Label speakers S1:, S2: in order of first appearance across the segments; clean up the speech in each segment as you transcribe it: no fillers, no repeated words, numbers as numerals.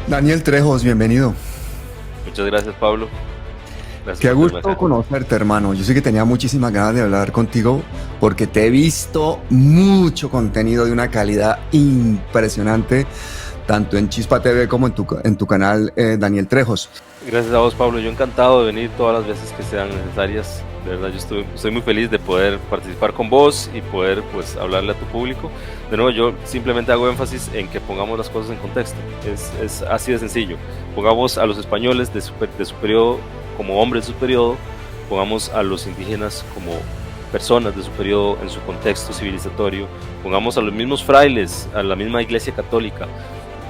S1: Daniel Trejos, bienvenido.
S2: Muchas gracias, Pablo. Gracias
S1: Qué
S2: por tenerme
S1: gusto
S2: acá.
S1: conocerte, hermano. Yo sé que tenía muchísimas ganas de hablar contigo porque te he visto mucho contenido de una calidad impresionante, tanto en Chispa TV como en tu canal Daniel Trejos.
S2: Gracias a vos, Pablo. Yo encantado de venir todas las veces que sean necesarias. De verdad, yo estoy muy feliz de poder participar con vos y poder pues hablarle a tu público. De nuevo, yo simplemente hago énfasis en que pongamos las cosas en contexto. Es así de sencillo. Pongamos a los españoles de su periodo como hombres de su periodo. Pongamos a los indígenas como personas de su periodo en su contexto civilizatorio. Pongamos a los mismos frailes, a la misma iglesia católica.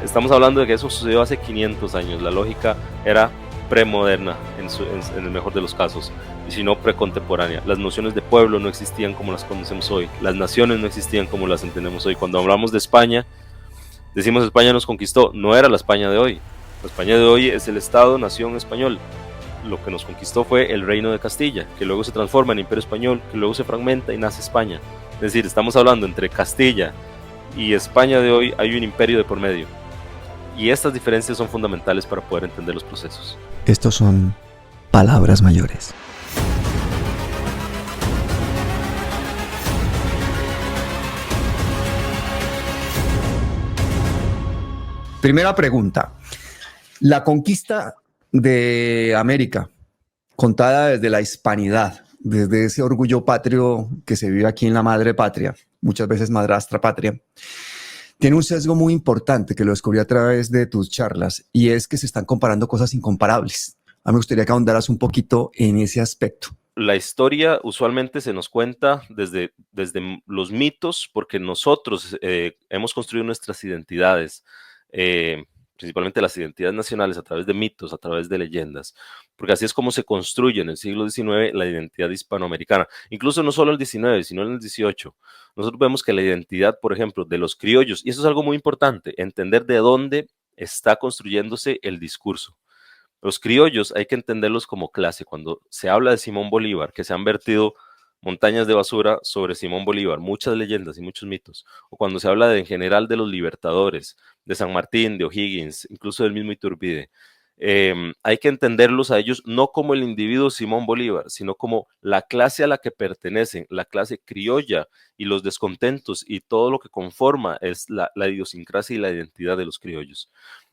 S2: Estamos hablando de que eso sucedió hace 500 años. La lógica era premoderna en el mejor de los casos, y si no precontemporánea. Las nociones de pueblo no existían como las conocemos hoy. Las naciones no existían como las entendemos hoy. Cuando hablamos de España, decimos España nos conquistó. No era la España de hoy. La España de hoy es el Estado-nación español. Lo que nos conquistó fue el Reino de Castilla, que luego se transforma en Imperio Español, que luego se fragmenta y nace España. Es decir, estamos hablando entre Castilla y España de hoy hay un imperio de por medio. Y estas diferencias son fundamentales para poder entender los procesos.
S1: Estos son palabras mayores. Primera pregunta. La conquista de América, contada desde la hispanidad, desde ese orgullo patrio que se vive aquí en la madre patria, muchas veces madrastra patria, tiene un sesgo muy importante que lo descubrí a través de tus charlas, y es que se están comparando cosas incomparables. A mí me gustaría que ahondaras un poquito en ese aspecto.
S2: La historia usualmente se nos cuenta desde los mitos, porque nosotros hemos construido nuestras identidades, eh, principalmente las identidades nacionales, a través de mitos, a través de leyendas, porque así es como se construye en el siglo XIX la identidad hispanoamericana. Incluso no solo en el XIX, sino en el XVIII. Nosotros vemos que la identidad, por ejemplo, de los criollos, y eso es algo muy importante, entender de dónde está construyéndose el discurso. Los criollos hay que entenderlos como clase. Cuando se habla de Simón Bolívar, que se han vertido montañas de basura sobre Simón Bolívar, muchas leyendas y muchos mitos, o cuando se habla en general de los libertadores, de San Martín, de O'Higgins, incluso del mismo Iturbide, hay que entenderlos a ellos no como el individuo Simón Bolívar, sino como la clase a la que pertenecen, la clase criolla y los descontentos y todo lo que conforma es la idiosincrasia y la identidad de los criollos.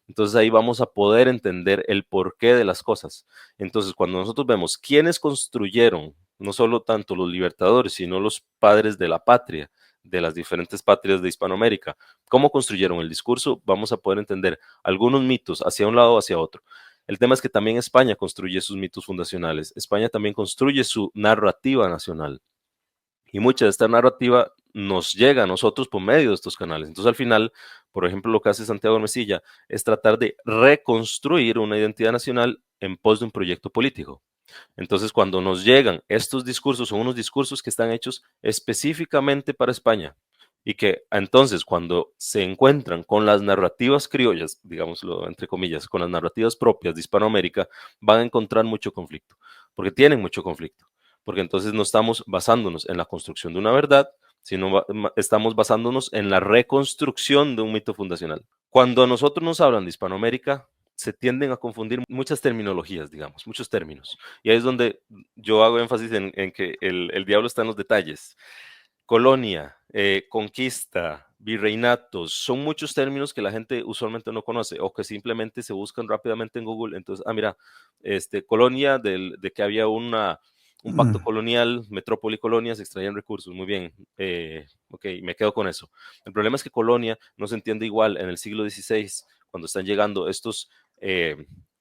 S2: Entonces ahí vamos a poder entender el porqué de las cosas. Entonces, cuando nosotros vemos quiénes construyeron, no solo tanto los libertadores, sino los padres de la patria, de las diferentes patrias de Hispanoamérica, cómo construyeron el discurso, vamos a poder entender algunos mitos hacia un lado o hacia otro. El tema es que también España construye sus mitos fundacionales. España también construye su narrativa nacional. Y mucha de esta narrativa nos llega a nosotros por medio de estos canales. Entonces, al final, por ejemplo, lo que hace Santiago Mesilla es tratar de reconstruir una identidad nacional en pos de un proyecto político. Entonces, cuando nos llegan estos discursos, son unos discursos que están hechos específicamente para España y que entonces cuando se encuentran con las narrativas criollas, digámoslo entre comillas, con las narrativas propias de Hispanoamérica, van a encontrar mucho conflicto, porque tienen mucho conflicto, porque entonces no estamos basándonos en la construcción de una verdad, sino estamos basándonos en la reconstrucción de un mito fundacional. Cuando a nosotros nos hablan de Hispanoamérica, se tienden a confundir muchas terminologías, digamos, muchos términos. Y ahí es donde yo hago énfasis en que el diablo está en los detalles. Colonia, conquista, virreinatos, son muchos términos que la gente usualmente no conoce o que simplemente se buscan rápidamente en Google. Entonces, mira, colonia de que había un pacto colonial, metrópoli colonia, se extraían recursos, muy bien, ok, me quedo con eso. El problema es que colonia no se entiende igual en el siglo XVI, cuando están llegando estos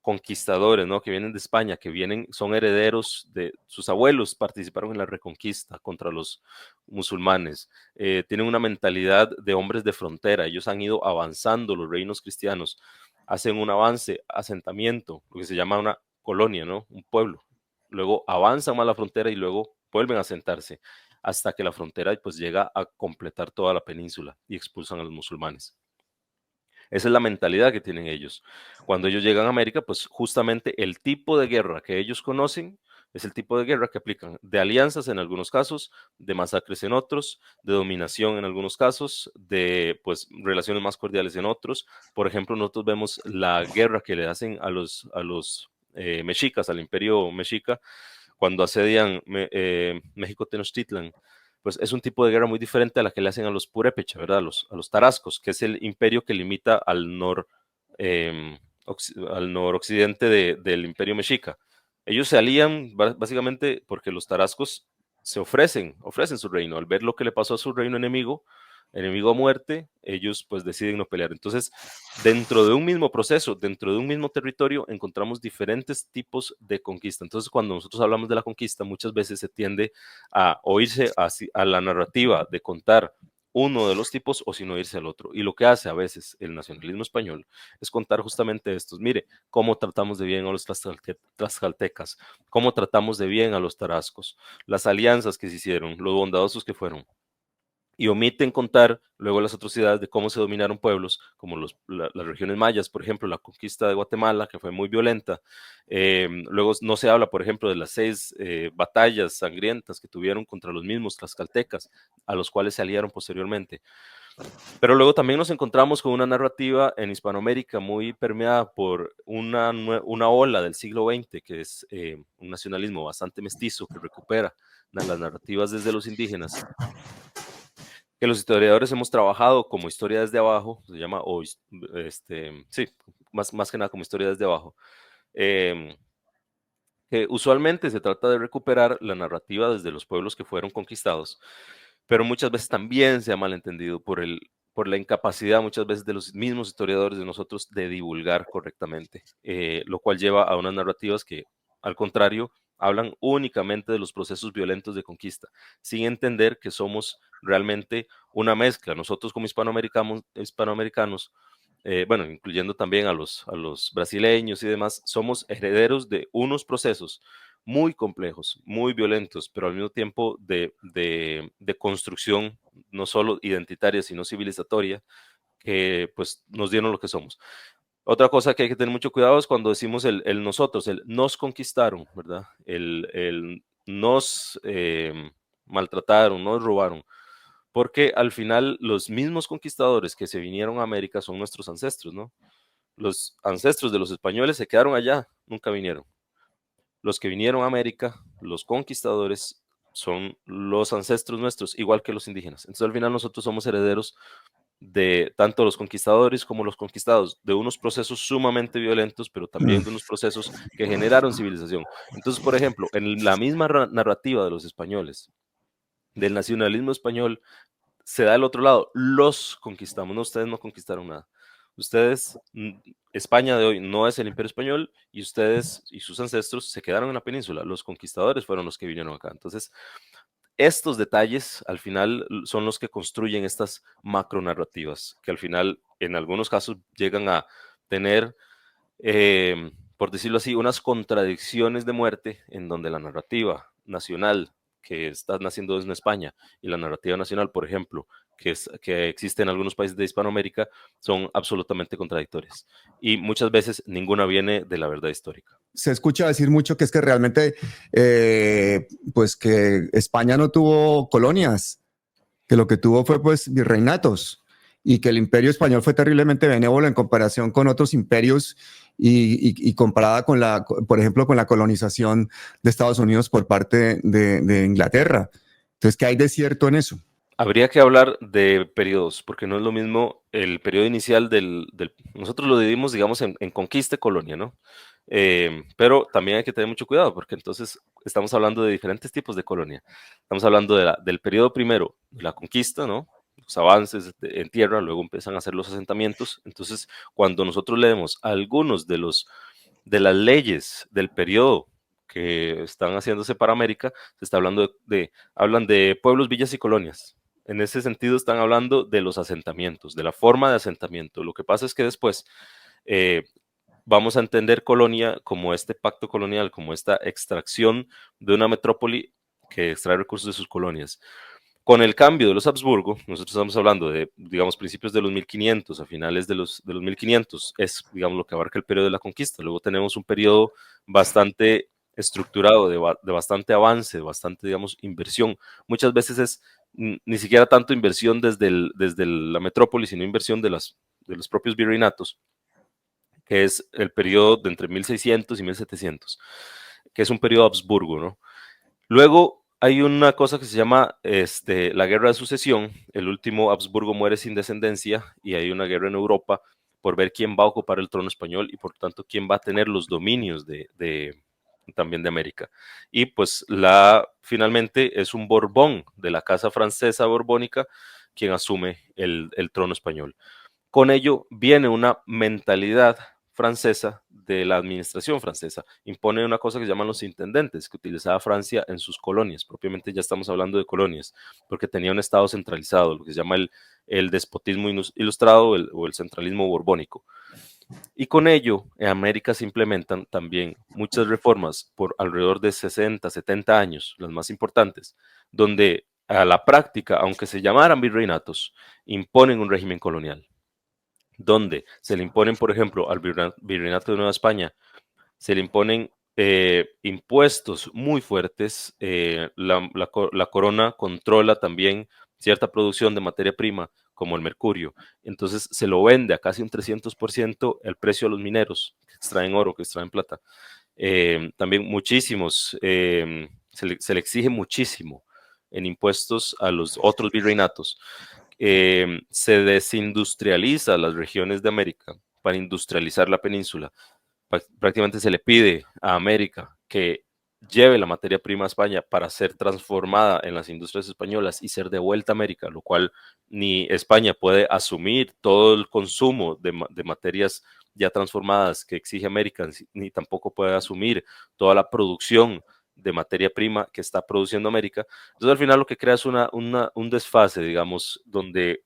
S2: conquistadores, ¿no? Que vienen de España, que vienen, son herederos de sus abuelos, participaron en la reconquista contra los musulmanes, tienen una mentalidad de hombres de frontera, ellos han ido avanzando, los reinos cristianos hacen un avance, asentamiento, lo que se llama una colonia, ¿no? Un pueblo, luego avanzan más la frontera y luego vuelven a asentarse hasta que la frontera pues llega a completar toda la península y expulsan a los musulmanes. Esa es la mentalidad que tienen ellos. Cuando ellos llegan a América, pues justamente el tipo de guerra que ellos conocen Es el tipo de guerra que aplican, de alianzas en algunos casos, de masacres en otros, de dominación en algunos casos, de pues relaciones más cordiales en otros. Por ejemplo, nosotros vemos la guerra que le hacen a los mexicas, al imperio mexica, cuando asedian México Tenochtitlan. Pues es un tipo de guerra muy diferente a la que le hacen a los purépecha, ¿verdad? A los tarascos, que es el imperio que limita eh, al noroccidente del imperio mexica. Ellos se alían básicamente porque los tarascos ofrecen su reino. Al ver lo que le pasó a su reino enemigo a muerte, ellos pues deciden no pelear. Entonces, dentro de un mismo proceso, dentro de un mismo territorio, encontramos diferentes tipos de conquista. Entonces, cuando nosotros hablamos de la conquista, muchas veces se tiende a oírse a la narrativa de contar uno de los tipos o si no irse al otro. Y lo que hace a veces el nacionalismo español es contar justamente estos. Mire, cómo tratamos de bien a los tlaxcaltecas, cómo tratamos de bien a los tarascos, las alianzas que se hicieron, los bondadosos que fueron, y omiten contar luego las atrocidades de cómo se dominaron pueblos, como las regiones mayas, por ejemplo, la conquista de Guatemala, que fue muy violenta. Luego no se habla, por ejemplo, de las 6 batallas sangrientas que tuvieron contra los mismos tlaxcaltecas, a los cuales se aliaron posteriormente. Pero luego también nos encontramos con una narrativa en Hispanoamérica muy permeada por una ola del siglo XX, que es un nacionalismo bastante mestizo, que recupera las narrativas desde los indígenas, que los historiadores hemos trabajado como historia desde abajo, se llama, sí, más que nada como historia desde abajo, que usualmente se trata de recuperar la narrativa desde los pueblos que fueron conquistados, pero muchas veces también se ha malentendido por la incapacidad muchas veces de los mismos historiadores de nosotros de divulgar correctamente, lo cual lleva a unas narrativas que, al contrario, hablan únicamente de los procesos violentos de conquista, sin entender que somos realmente una mezcla. Nosotros como hispanoamericanos, bueno, incluyendo también a los brasileños y demás, somos herederos de unos procesos muy complejos, muy violentos, pero al mismo tiempo de construcción, no solo identitaria, sino civilizatoria, que pues nos dieron lo que somos. Otra cosa que hay que tener mucho cuidado es cuando decimos el nosotros, el nos conquistaron, ¿verdad? El nos maltrataron, nos robaron, porque al final los mismos conquistadores que se vinieron a América son nuestros ancestros, ¿no? Los ancestros de los españoles se quedaron allá, nunca vinieron. Los que vinieron a América, los conquistadores, son los ancestros nuestros, igual que los indígenas. Entonces al final nosotros somos herederos de tanto los conquistadores como los conquistados, de unos procesos sumamente violentos, pero también de unos procesos que generaron civilización. Entonces, por ejemplo, en la misma narrativa de los españoles, del nacionalismo español, se da el otro lado, los conquistamos, no, ustedes no conquistaron nada. Ustedes, España de hoy no es el imperio español y ustedes y sus ancestros se quedaron en la península, los conquistadores fueron los que vinieron acá. Entonces, estos detalles al final son los que construyen estas macronarrativas, que al final en algunos casos llegan a tener, por decirlo así, unas contradicciones de muerte en donde la narrativa nacional que está naciendo en España y la narrativa nacional, por ejemplo, que existe en algunos países de Hispanoamérica, son absolutamente contradictorias. Y muchas veces ninguna viene de la verdad histórica.
S1: Se escucha decir mucho que es que realmente, pues que España no tuvo colonias, que lo que tuvo fue pues virreinatos y que el imperio español fue terriblemente benévolo en comparación con otros imperios y comparada con por ejemplo, con la colonización de Estados Unidos por parte de Inglaterra. Entonces, ¿qué hay de cierto en eso?
S2: Habría que hablar de periodos, porque no es lo mismo el periodo inicial nosotros lo dividimos, digamos, en conquista y colonia, ¿no? Pero también hay que tener mucho cuidado, porque entonces estamos hablando de diferentes tipos de colonia. Estamos hablando del periodo primero, la conquista, ¿no? Los avances en tierra, luego empiezan a hacer los asentamientos. Entonces, cuando nosotros leemos algunos de las leyes del periodo que están haciéndose para América, se está hablando hablan de pueblos, villas y colonias. En ese sentido están hablando de los asentamientos, de la forma de asentamiento. Lo que pasa es que después vamos a entender colonia como este pacto colonial, como esta extracción de una metrópoli que extrae recursos de sus colonias. Con el cambio de los Habsburgo, nosotros estamos hablando de, digamos, principios de los 1500, a finales de los 1500, es, digamos, lo que abarca el periodo de la conquista. Luego tenemos un periodo bastante estructurado, de bastante avance, de bastante, digamos, inversión. Muchas veces es ni siquiera tanto inversión desde la metrópoli, sino inversión de los propios virreinatos, que es el periodo de entre 1600 y 1700, que es un periodo Habsburgo, ¿no? Luego hay una cosa que se llama la Guerra de Sucesión. El último Habsburgo muere sin descendencia y hay una guerra en Europa por ver quién va a ocupar el trono español y por tanto quién va a tener los dominios también de América. Y pues finalmente es un Borbón de la casa francesa borbónica quien asume el trono español. Con ello viene una mentalidad francesa de la administración francesa. Impone una cosa que se llaman los intendentes, que utilizaba Francia en sus colonias. Propiamente ya estamos hablando de colonias, porque tenía un estado centralizado, lo que se llama el despotismo ilustrado o el centralismo borbónico. Y con ello, en América se implementan también muchas reformas por alrededor de 60, 70 años, las más importantes, donde a la práctica, aunque se llamaran virreinatos, imponen un régimen colonial donde se le imponen, por ejemplo, al Virreinato de Nueva España, se le imponen impuestos muy fuertes. La corona controla también cierta producción de materia prima, como el mercurio. Entonces se lo vende a casi un 300% el precio a los mineros que extraen oro, que extraen plata. También muchísimos, se le exige muchísimo en impuestos a los otros virreinatos. Se desindustrializa las regiones de América para industrializar la península. Prácticamente se le pide a América que lleve la materia prima a España para ser transformada en las industrias españolas y ser devuelta a América, lo cual ni España puede asumir todo el consumo de materias ya transformadas que exige América, ni tampoco puede asumir toda la producción de materia prima que está produciendo América. Entonces al final lo que crea es un desfase, digamos, donde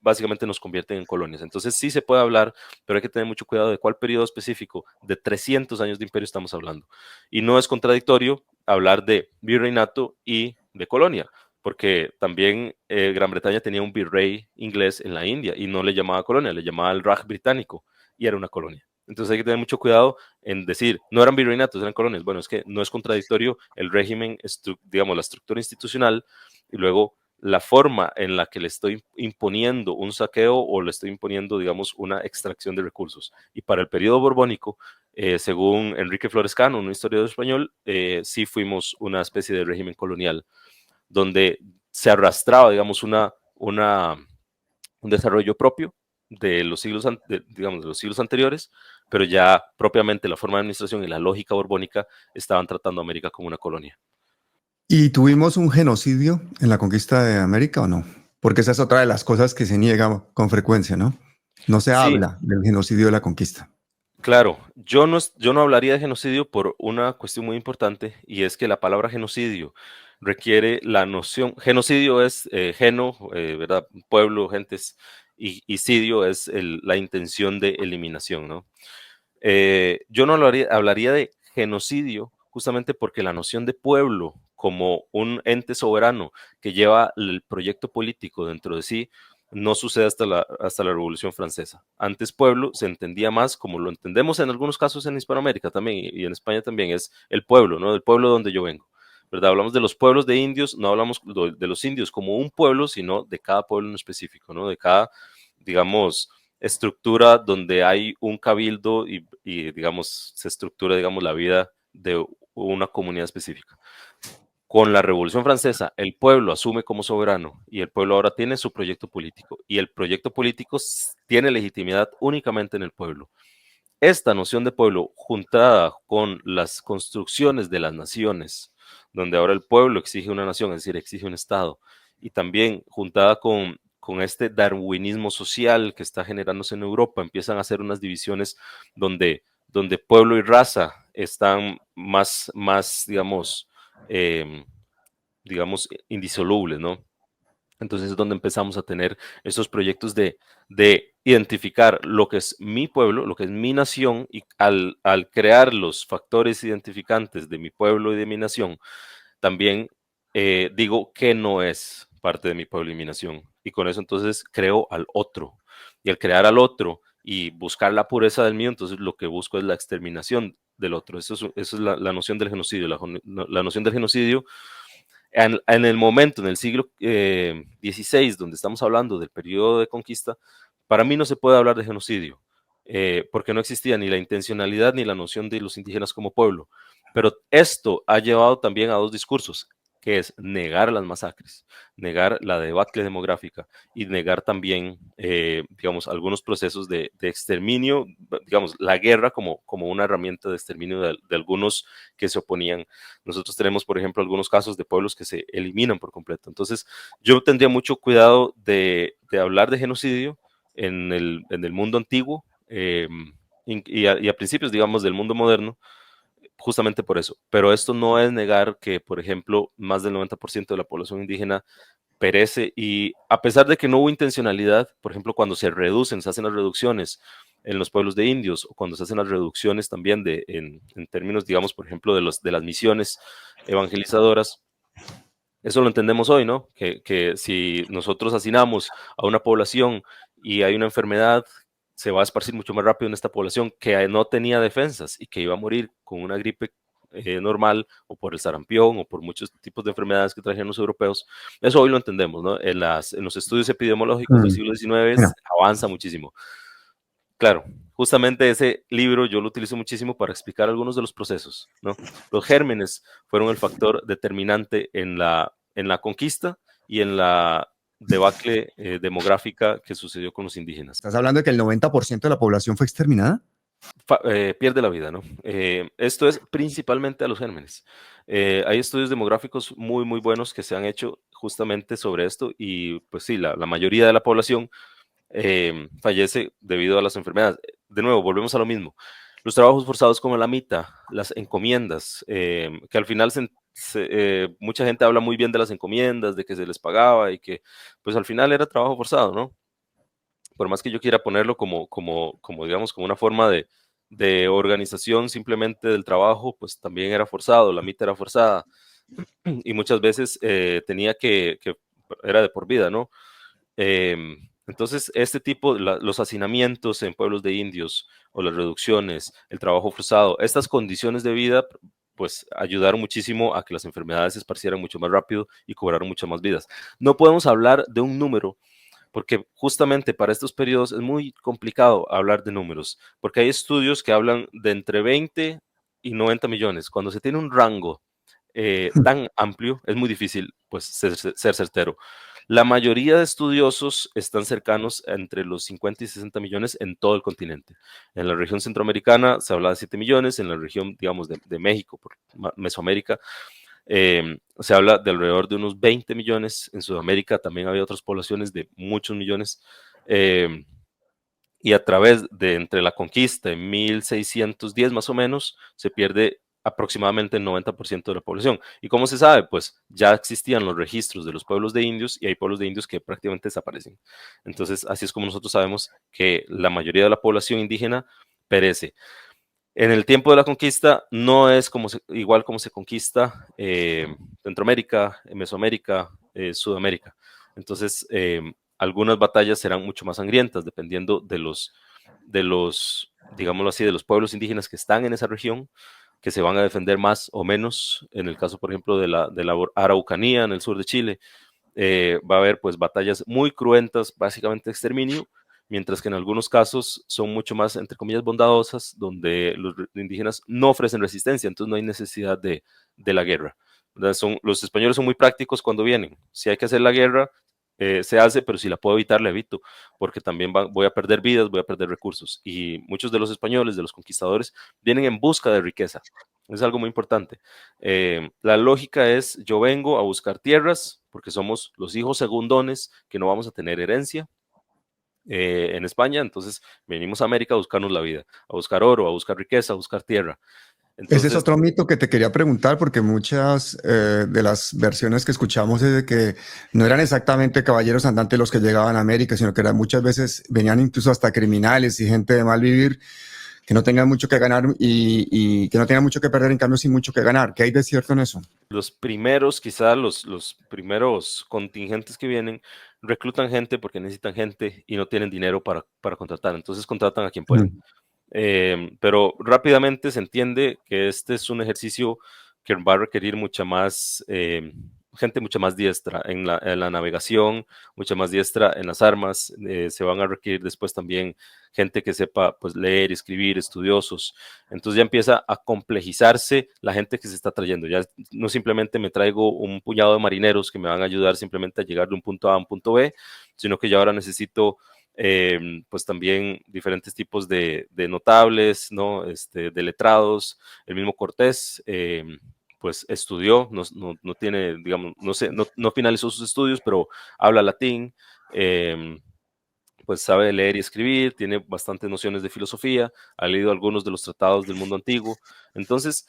S2: básicamente nos convierten en colonias. Entonces sí se puede hablar, pero hay que tener mucho cuidado de cuál periodo específico de 300 años de imperio estamos hablando. Y no es contradictorio hablar de virreinato y de colonia, porque también Gran Bretaña tenía un virrey inglés en la India y no le llamaba colonia, le llamaba el Raj británico y era una colonia. Entonces hay que tener mucho cuidado en decir, no eran virreinatos, eran colonias. Bueno, es que no es contradictorio el régimen, digamos, la estructura institucional y luego la forma en la que le estoy imponiendo un saqueo o le estoy imponiendo, digamos, una extracción de recursos. Y para el periodo borbónico, según Enrique Flores Cano, un historiador español, sí fuimos una especie de régimen colonial, donde se arrastraba, digamos, un desarrollo propio de los siglos, digamos, de los siglos anteriores, pero ya propiamente la forma de administración y la lógica borbónica estaban tratando a América como una colonia.
S1: ¿Y tuvimos un genocidio en la conquista de América o no? Porque esa es otra de las cosas que se niega con frecuencia, ¿no? No se
S2: Sí,
S1: habla del genocidio de la conquista.
S2: claro, yo no hablaría de genocidio por una cuestión muy importante y es que la palabra genocidio requiere la noción, genocidio es ¿verdad? Pueblo, gentes, y sidio es la intención de eliminación, ¿no? Yo no hablaría de genocidio justamente porque la noción de pueblo como un ente soberano que lleva el proyecto político dentro de sí no sucede hasta la Revolución Francesa. Antes pueblo se entendía más como lo entendemos en algunos casos en Hispanoamérica también y en España también, es el pueblo, ¿no? Del pueblo donde yo vengo. ¿Verdad? Hablamos de los pueblos de indios, no hablamos de los indios como un pueblo, sino de cada pueblo en específico, ¿no? De cada, digamos, estructura donde hay un cabildo digamos, se estructura, digamos, la vida de una comunidad específica. Con la Revolución Francesa, el pueblo asume como soberano y el pueblo ahora tiene su proyecto político y el proyecto político tiene legitimidad únicamente en el pueblo. Esta noción de pueblo, juntada con las construcciones de las naciones, donde ahora el pueblo exige una nación, es decir, exige un Estado, y también juntada con este darwinismo social que está generándose en Europa, empiezan a hacer unas divisiones donde pueblo y raza están más eh, digamos, indisolubles, ¿no? Entonces es donde empezamos a tener estos proyectos de identificar lo que es mi pueblo, lo que es mi nación, y al crear los factores identificantes de mi pueblo y de mi nación, también digo que no es parte de mi pueblo y mi nación. Y con eso entonces creo al otro. Y al crear al otro y buscar la pureza del mío, entonces lo que busco es la exterminación del otro. Eso es la noción del genocidio. La noción del genocidio en el momento, en el siglo XVI, donde estamos hablando del periodo de conquista, para mí no se puede hablar de genocidio, porque no existía ni la intencionalidad ni la noción de los indígenas como pueblo. Pero esto ha llevado también a dos discursos, que es negar las masacres, negar la debacle demográfica y negar también, digamos, algunos procesos de exterminio, digamos, la guerra como una herramienta de exterminio de algunos que se oponían. Nosotros tenemos, por ejemplo, algunos casos de pueblos que se eliminan por completo. Entonces, yo tendría mucho cuidado de hablar de genocidio en el mundo antiguo y a principios, digamos, del mundo moderno, justamente por eso. Pero esto no es negar que, por ejemplo, más del 90% de la población indígena perece y a pesar de que no hubo intencionalidad, por ejemplo, cuando se hacen las reducciones en los pueblos de indios o cuando se hacen las reducciones también en términos, digamos, por ejemplo, de las misiones evangelizadoras, eso lo entendemos hoy, ¿no? Que si nosotros hacinamos a una población y hay una enfermedad, se va a esparcir mucho más rápido en esta población que no tenía defensas y que iba a morir con una gripe normal o por el sarampión o por muchos tipos de enfermedades que trajeron los europeos. Eso hoy lo entendemos, ¿no? En los estudios epidemiológicos del
S1: Mm,
S2: siglo XIX
S1: mira,
S2: avanza muchísimo. Claro, justamente ese libro yo lo utilizo muchísimo para explicar algunos de los procesos, ¿no? Los gérmenes fueron el factor determinante en la conquista y en la debacle demográfica que sucedió con los indígenas.
S1: ¿estás hablando de que el 90% de la población fue exterminada?
S2: Pierde la vida, ¿no? Esto es principalmente a los gérmenes. Hay estudios demográficos muy, muy buenos que se han hecho justamente sobre esto y pues sí, la mayoría de la población fallece debido a las enfermedades. De nuevo, volvemos a lo mismo. Los trabajos forzados como la mita, las encomiendas, que al final mucha gente habla muy bien de las encomiendas, de que se les pagaba y que pues al final era trabajo forzado, ¿no? Por más que yo quiera ponerlo como digamos, como una forma de organización simplemente del trabajo, pues también era forzado, la mita era forzada y muchas veces tenía que era de por vida, ¿no? Entonces, este tipo, los hacinamientos en pueblos de indios o las reducciones, el trabajo forzado, estas condiciones de vida, pues ayudaron muchísimo a que las enfermedades se esparcieran mucho más rápido y cobraron muchas más vidas. No podemos hablar de un número, porque justamente para estos periodos es muy complicado hablar de números, porque hay estudios que hablan de entre 20 y 90 millones. Cuando se tiene un rango tan amplio, es muy difícil pues ser certero. La mayoría de estudiosos están cercanos entre los 50 y 60 millones en todo el continente. En la región centroamericana se habla de 7 millones, en la región, digamos, de México, por Mesoamérica, se habla de alrededor de unos 20 millones. En Sudamérica también había otras poblaciones de muchos millones. Y a través de entre la conquista en 1610 más o menos, se pierde aproximadamente el 90% de la población. ¿Y cómo se sabe? Pues ya existían los registros de los pueblos de indios y hay pueblos de indios que prácticamente desaparecen. Entonces, así es como nosotros sabemos que la mayoría de la población indígena perece. En el tiempo de la conquista no es igual como se conquista Centroamérica, Mesoamérica, Sudamérica. Entonces, algunas batallas serán mucho más sangrientas dependiendo digámoslo así, de los pueblos indígenas que están en esa región, que se van a defender más o menos. En el caso, por ejemplo, de la Araucanía, en el sur de Chile, va a haber pues batallas muy cruentas, básicamente exterminio, mientras que en algunos casos son mucho más, entre comillas, bondadosas, donde los indígenas no ofrecen resistencia, entonces no hay necesidad de la guerra. Los españoles son muy prácticos cuando vienen. Si hay que hacer la guerra, se hace, pero si la puedo evitar, la evito, porque también voy a perder vidas, voy a perder recursos. Y muchos de los españoles, de los conquistadores, vienen en busca de riqueza. Es algo muy importante. La lógica es, yo vengo a buscar tierras, porque somos los hijos segundones que no vamos a tener herencia en España, entonces venimos a América a buscarnos la vida, a buscar oro, a buscar riqueza, a buscar tierra.
S1: Ese es
S2: Entonces,
S1: otro mito que te quería preguntar, porque muchas de las versiones que escuchamos es de que no eran exactamente caballeros andantes los que llegaban a América, sino que muchas veces venían incluso hasta criminales y gente de mal vivir que no tenían mucho que ganar y que no tenían mucho que perder, en cambio, sin mucho que ganar. ¿Qué hay de cierto en eso?
S2: los primeros, quizás los primeros contingentes que vienen, reclutan gente porque necesitan gente y no tienen dinero para contratar, entonces contratan a quien pueden. Pero rápidamente se entiende que este es un ejercicio que va a requerir mucha más gente mucha más diestra en la navegación, mucha más diestra en las armas. Se van a requerir después también gente que sepa pues, leer, escribir, estudiosos. Entonces ya empieza a complejizarse la gente que se está trayendo. Ya no simplemente me traigo un puñado de marineros que me van a ayudar simplemente a llegar de un punto A a un punto B, sino que ya ahora necesito pues también diferentes tipos de notables, ¿no? De letrados, el mismo Cortés, pues estudió, no tiene, digamos, no sé, no finalizó sus estudios, pero habla latín, pues sabe leer y escribir, tiene bastantes nociones de filosofía, ha leído algunos de los tratados del mundo antiguo. Entonces,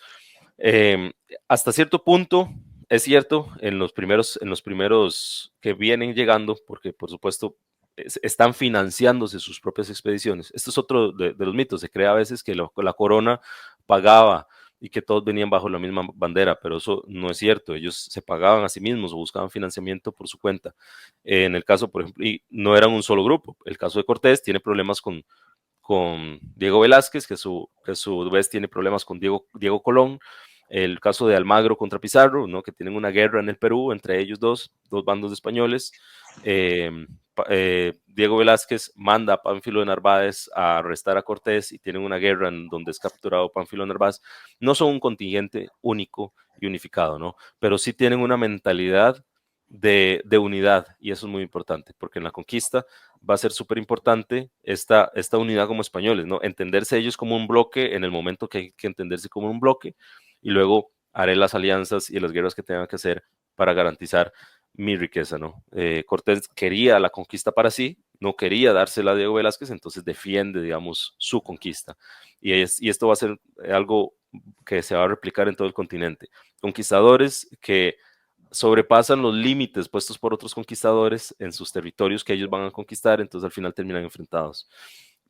S2: eh, hasta cierto punto, es cierto, en los primeros que vienen llegando, porque por supuesto están financiándose sus propias expediciones. Esto es otro de los mitos, se cree a veces que la corona pagaba y que todos venían bajo la misma bandera, pero eso no es cierto, ellos se pagaban a sí mismos o buscaban financiamiento por su cuenta. En el caso, por ejemplo, y no eran un solo grupo, el caso de Cortés tiene problemas con Diego Velázquez, que a su vez tiene problemas con Diego Colón, el caso de Almagro contra Pizarro, ¿no? Que tienen una guerra en el Perú entre ellos dos bandos de españoles. Diego Velázquez manda a Pánfilo de Narváez a arrestar a Cortés y tienen una guerra en donde es capturado Pánfilo de Narváez. No son un contingente único y unificado, ¿no? Pero sí tienen una mentalidad de unidad y eso es muy importante porque en la conquista va a ser súper importante esta unidad como españoles, ¿no? Entenderse ellos como un bloque en el momento que hay que entenderse como un bloque y luego haré las alianzas y las guerras que tengan que hacer para garantizar mi riqueza, ¿no? Cortés quería la conquista para sí, no quería dársela a Diego Velázquez, entonces defiende, digamos, su conquista. Y esto va a ser algo que se va a replicar en todo el continente. Conquistadores que sobrepasan los límites puestos por otros conquistadores en sus territorios que ellos van a conquistar, entonces al final terminan enfrentados.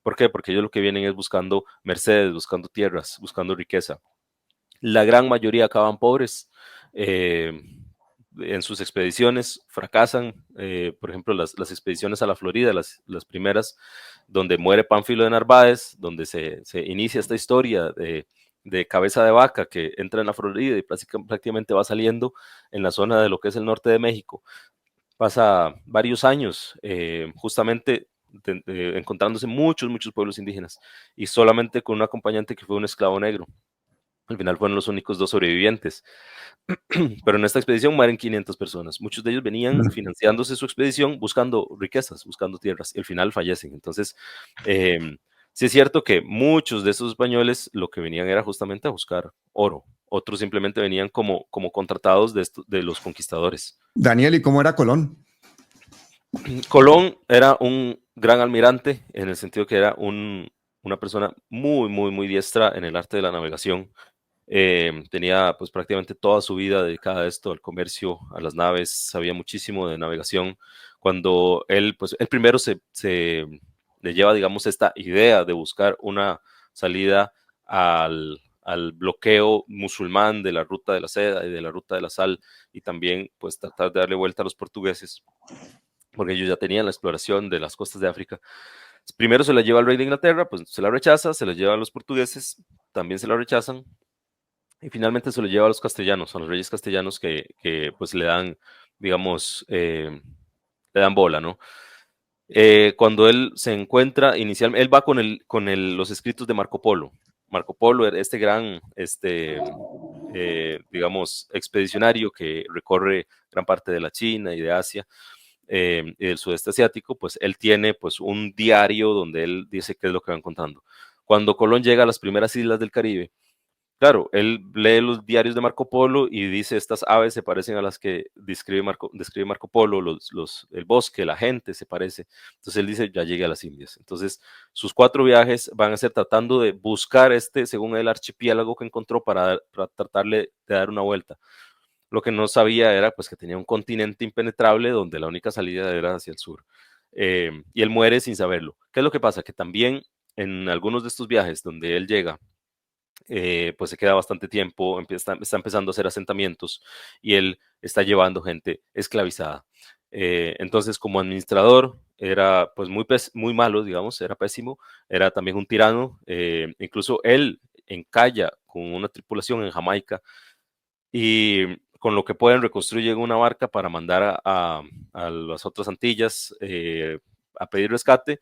S2: ¿Por qué? Porque ellos lo que vienen es buscando mercedes, buscando tierras, buscando riqueza. La gran mayoría acaban pobres. En sus expediciones fracasan, por ejemplo, las expediciones a la Florida, las primeras, donde muere Pánfilo de Narváez, donde se inicia esta historia de cabeza de vaca que entra en la Florida y prácticamente va saliendo en la zona de lo que es el norte de México. Pasa varios años justamente encontrándose muchos pueblos indígenas y solamente con un acompañante que fue un esclavo negro. Al final fueron los únicos dos sobrevivientes. Pero en esta expedición mueren 500 personas. Muchos de ellos venían financiándose su expedición buscando riquezas, buscando tierras, y al final fallecen. Entonces, sí es cierto que muchos de esos españoles lo que venían era justamente a buscar oro. Otros simplemente venían como contratados de los conquistadores.
S1: Daniel, ¿y cómo era Colón?
S2: Colón era un gran almirante en el sentido que era una persona muy diestra en el arte de la navegación. Tenía pues prácticamente toda su vida dedicada a esto, al comercio, a las naves, sabía muchísimo de navegación. Cuando él, pues, él primero se le lleva, digamos, esta idea de buscar una salida al bloqueo musulmán de la ruta de la seda y de la ruta de la sal, y también pues tratar de darle vuelta a los portugueses, porque ellos ya tenían la exploración de las costas de África. Primero se la lleva al rey de Inglaterra, pues se la rechaza, se la lleva a los portugueses, también se la rechazan, y finalmente se lo lleva a los castellanos, a los reyes castellanos que pues le dan, digamos, le dan bola, ¿no? Cuando él se encuentra inicialmente, él va con los escritos de Marco Polo. Marco Polo era este gran, digamos, expedicionario que recorre gran parte de la China y de Asia y del sudeste asiático, pues él tiene pues un diario donde él dice qué es lo que va encontrando. Cuando Colón llega a las primeras islas del Caribe, claro, él lee los diarios de Marco Polo y dice, estas aves se parecen a las que describe Marco Polo, el bosque, la gente se parece. Entonces él dice, ya llegué a las Indias. Entonces sus 4 viajes van a ser tratando de buscar según el archipiélago que encontró para tratarle de dar una vuelta. Lo que no sabía era pues que tenía un continente impenetrable donde la única salida era hacia el sur. Y él muere sin saberlo. ¿Qué es lo que pasa? Que también en algunos de estos viajes donde él llega, pues se queda bastante tiempo, está empezando a hacer asentamientos y él está llevando gente esclavizada. Entonces, como administrador, era pues muy malo, digamos, era pésimo, era también un tirano, incluso él encalla con una tripulación en Jamaica y con lo que pueden reconstruyen una barca para mandar a las otras Antillas a pedir rescate.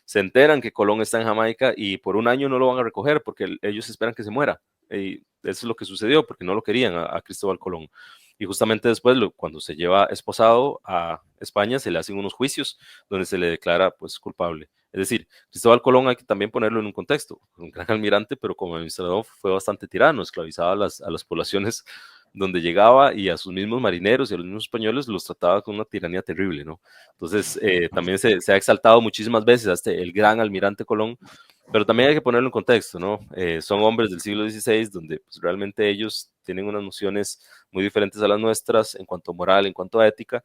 S2: Se enteran que Colón está en Jamaica y por un año no lo van a recoger porque ellos esperan que se muera. Y eso es lo que sucedió porque no lo querían a Cristóbal Colón. Y justamente después, cuando se lleva esposado a España, se le hacen unos juicios donde se le declara pues culpable. Es decir, Cristóbal Colón hay que también ponerlo en un contexto. Un gran almirante, pero como administrador fue bastante tirano, esclavizaba a las poblaciones donde llegaba y a sus mismos marineros y a los mismos españoles los trataba con una tiranía terrible, ¿no? Entonces, también se ha exaltado muchísimas veces hasta el gran almirante Colón, pero también hay que ponerlo en contexto, ¿no? Son hombres del siglo XVI donde pues, realmente ellos tienen unas nociones muy diferentes a las nuestras en cuanto a moral, en cuanto a ética.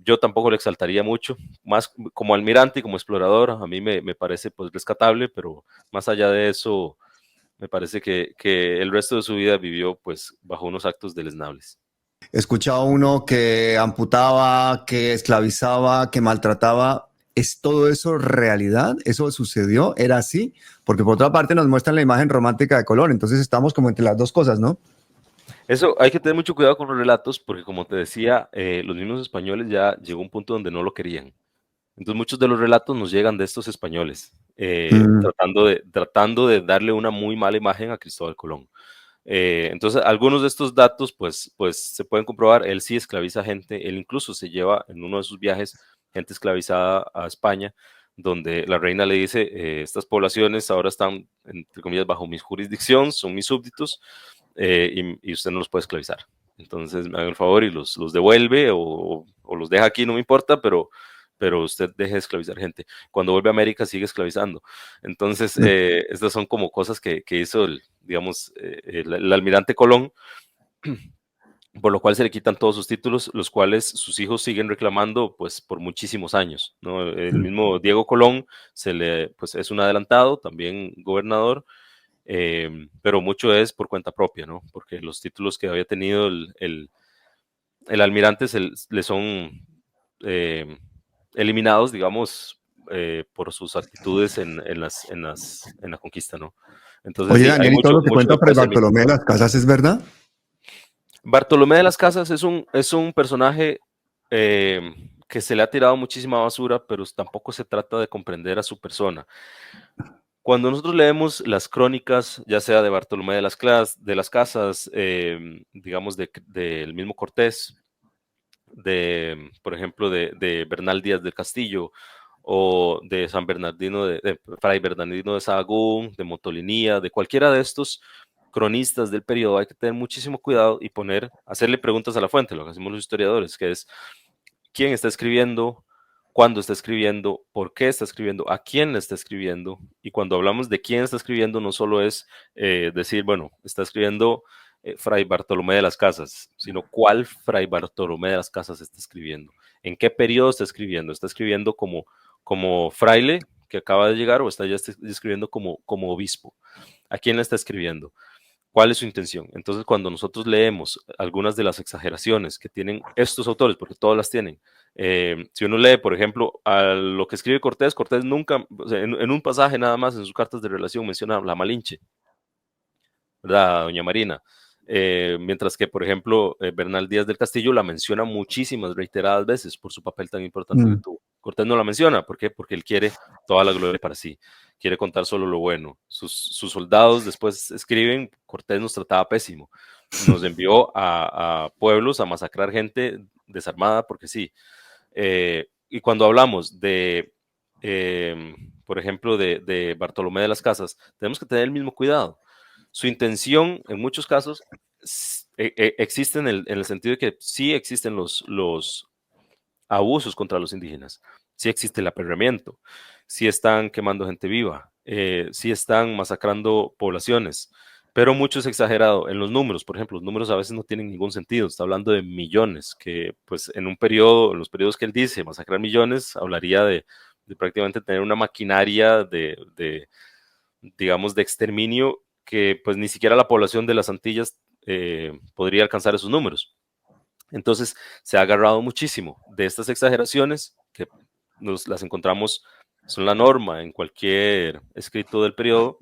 S2: Yo tampoco le exaltaría mucho, más como almirante y como explorador, a mí me parece pues rescatable, pero más allá de eso, me parece que el resto de su vida vivió pues bajo unos actos deleznables.
S1: Escuchaba uno que amputaba, que esclavizaba, que maltrataba. ¿Es todo eso realidad? ¿Eso sucedió? ¿Era así? Porque por otra parte nos muestran la imagen romántica de Colón, entonces estamos como entre las dos cosas, ¿no?
S2: Eso hay que tener mucho cuidado con los relatos porque como te decía, los mismos españoles ya llegó un punto donde no lo querían. Entonces muchos de los relatos nos llegan de estos españoles,
S1: Mm.
S2: tratando de darle una muy mala imagen a Cristóbal Colón. Entonces, algunos de estos datos, pues se pueden comprobar. Él sí esclaviza gente, él incluso se lleva en uno de sus viajes gente esclavizada a España, donde la reina le dice, estas poblaciones ahora están, entre comillas, bajo mi jurisdicción, son mis súbditos, y usted no los puede esclavizar. Entonces, me haga el favor y los devuelve o los deja aquí, no me importa, pero usted deje de esclavizar gente. Cuando vuelve a América sigue esclavizando. Entonces, estas son como cosas que hizo, digamos, el almirante Colón, por lo cual se le quitan todos sus títulos, los cuales sus hijos siguen reclamando pues por muchísimos años, ¿no? El mismo Diego Colón pues, es un adelantado, también gobernador, pero mucho es por cuenta propia, ¿no? Porque los títulos que había tenido el almirante le son eh, eliminados, digamos, por sus actitudes en la conquista, ¿no? Entonces
S1: Oye,
S2: sí, hay
S1: Daniel, ¿y todo lo que
S2: mucho
S1: cuenta Fray
S2: después de mito.
S1: Bartolomé de las Casas es verdad?
S2: Bartolomé de las Casas es un personaje que se le ha tirado muchísima basura, pero tampoco se trata de comprender a su persona. Cuando nosotros leemos las crónicas, ya sea de Bartolomé de las Casas, digamos, del mismo Cortés, por ejemplo, de Bernal Díaz del Castillo, o de San Bernardino, de Fray Bernardino de Sahagún, de Motolinía, de cualquiera de estos cronistas del periodo, hay que tener muchísimo cuidado y hacerle preguntas a la fuente, lo que hacemos los historiadores, que es quién está escribiendo, cuándo está escribiendo, por qué está escribiendo, a quién le está escribiendo. Y cuando hablamos de quién está escribiendo, no solo es decir, bueno, está escribiendo Fray Bartolomé de las Casas, sino cuál Fray Bartolomé de las Casas está escribiendo, en qué periodo está escribiendo como fraile que acaba de llegar o está escribiendo como obispo. ¿A quién le está escribiendo? ¿Cuál es su intención? Entonces, cuando nosotros leemos algunas de las exageraciones que tienen estos autores, porque todas las tienen, si uno lee, por ejemplo, a lo que escribe Cortés, Cortés nunca, o sea, en un pasaje nada más en sus cartas de relación menciona la Malinche, ¿verdad? Doña Marina. Mientras que, por ejemplo, Bernal Díaz del Castillo la menciona muchísimas, reiteradas veces por su papel tan importante que
S1: Mm.
S2: tuvo. Cortés no la menciona, ¿por qué? Porque él quiere toda la gloria para sí, quiere contar solo lo bueno. Sus soldados después escriben, Cortés nos trataba pésimo, nos envió a pueblos a masacrar gente desarmada porque sí. Y cuando hablamos por ejemplo, de Bartolomé de las Casas, tenemos que tener el mismo cuidado. Su intención, en muchos casos, existe en el sentido de que sí existen los abusos contra los indígenas, sí existe el aperreamiento, sí están quemando gente viva, sí están masacrando poblaciones, pero mucho es exagerado en los números. Por ejemplo, los números a veces no tienen ningún sentido, está hablando de millones, que pues en un periodo, en los periodos que él dice, masacrar millones, hablaría de prácticamente tener una maquinaria digamos, de exterminio que pues ni siquiera la población de las Antillas podría alcanzar esos números. Entonces se ha agarrado muchísimo de estas exageraciones que las encontramos, son la norma en cualquier escrito del periodo.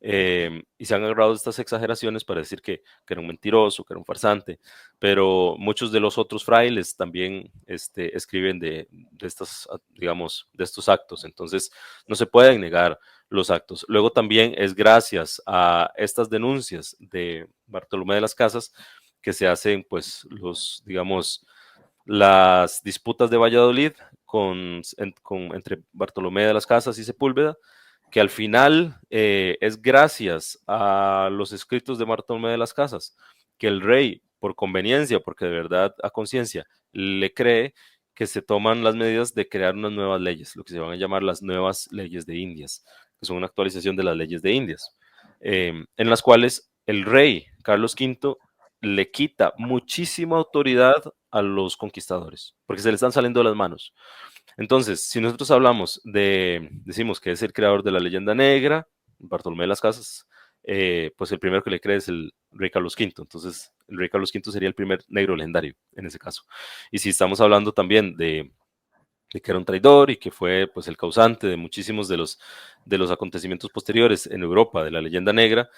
S2: Y se han agarrado estas exageraciones para decir que era un mentiroso, que era un farsante, pero muchos de los otros frailes también escriben de estas, digamos, de estos actos, entonces no se pueden negar los actos. Luego también es gracias a estas denuncias de Bartolomé de las Casas que se hacen, pues, digamos, las disputas de Valladolid entre Bartolomé de las Casas y Sepúlveda, que al final es gracias a los escritos de Bartolomé de las Casas que el rey, por conveniencia, porque de verdad a conciencia, le cree que se toman las medidas de crear unas nuevas leyes, lo que se van a llamar las nuevas leyes de Indias, que son una actualización de las leyes de Indias, en las cuales el rey Carlos V le quita muchísima autoridad a los conquistadores, porque se le están saliendo de las manos. Entonces, si nosotros decimos que es el creador de la leyenda negra, Bartolomé de las Casas, pues el primero que le cree es el rey Carlos V. Entonces, el rey Carlos V sería el primer negro legendario en ese caso. Y si estamos hablando también de que era un traidor y que fue pues el causante de muchísimos de los acontecimientos posteriores en Europa de la leyenda negra,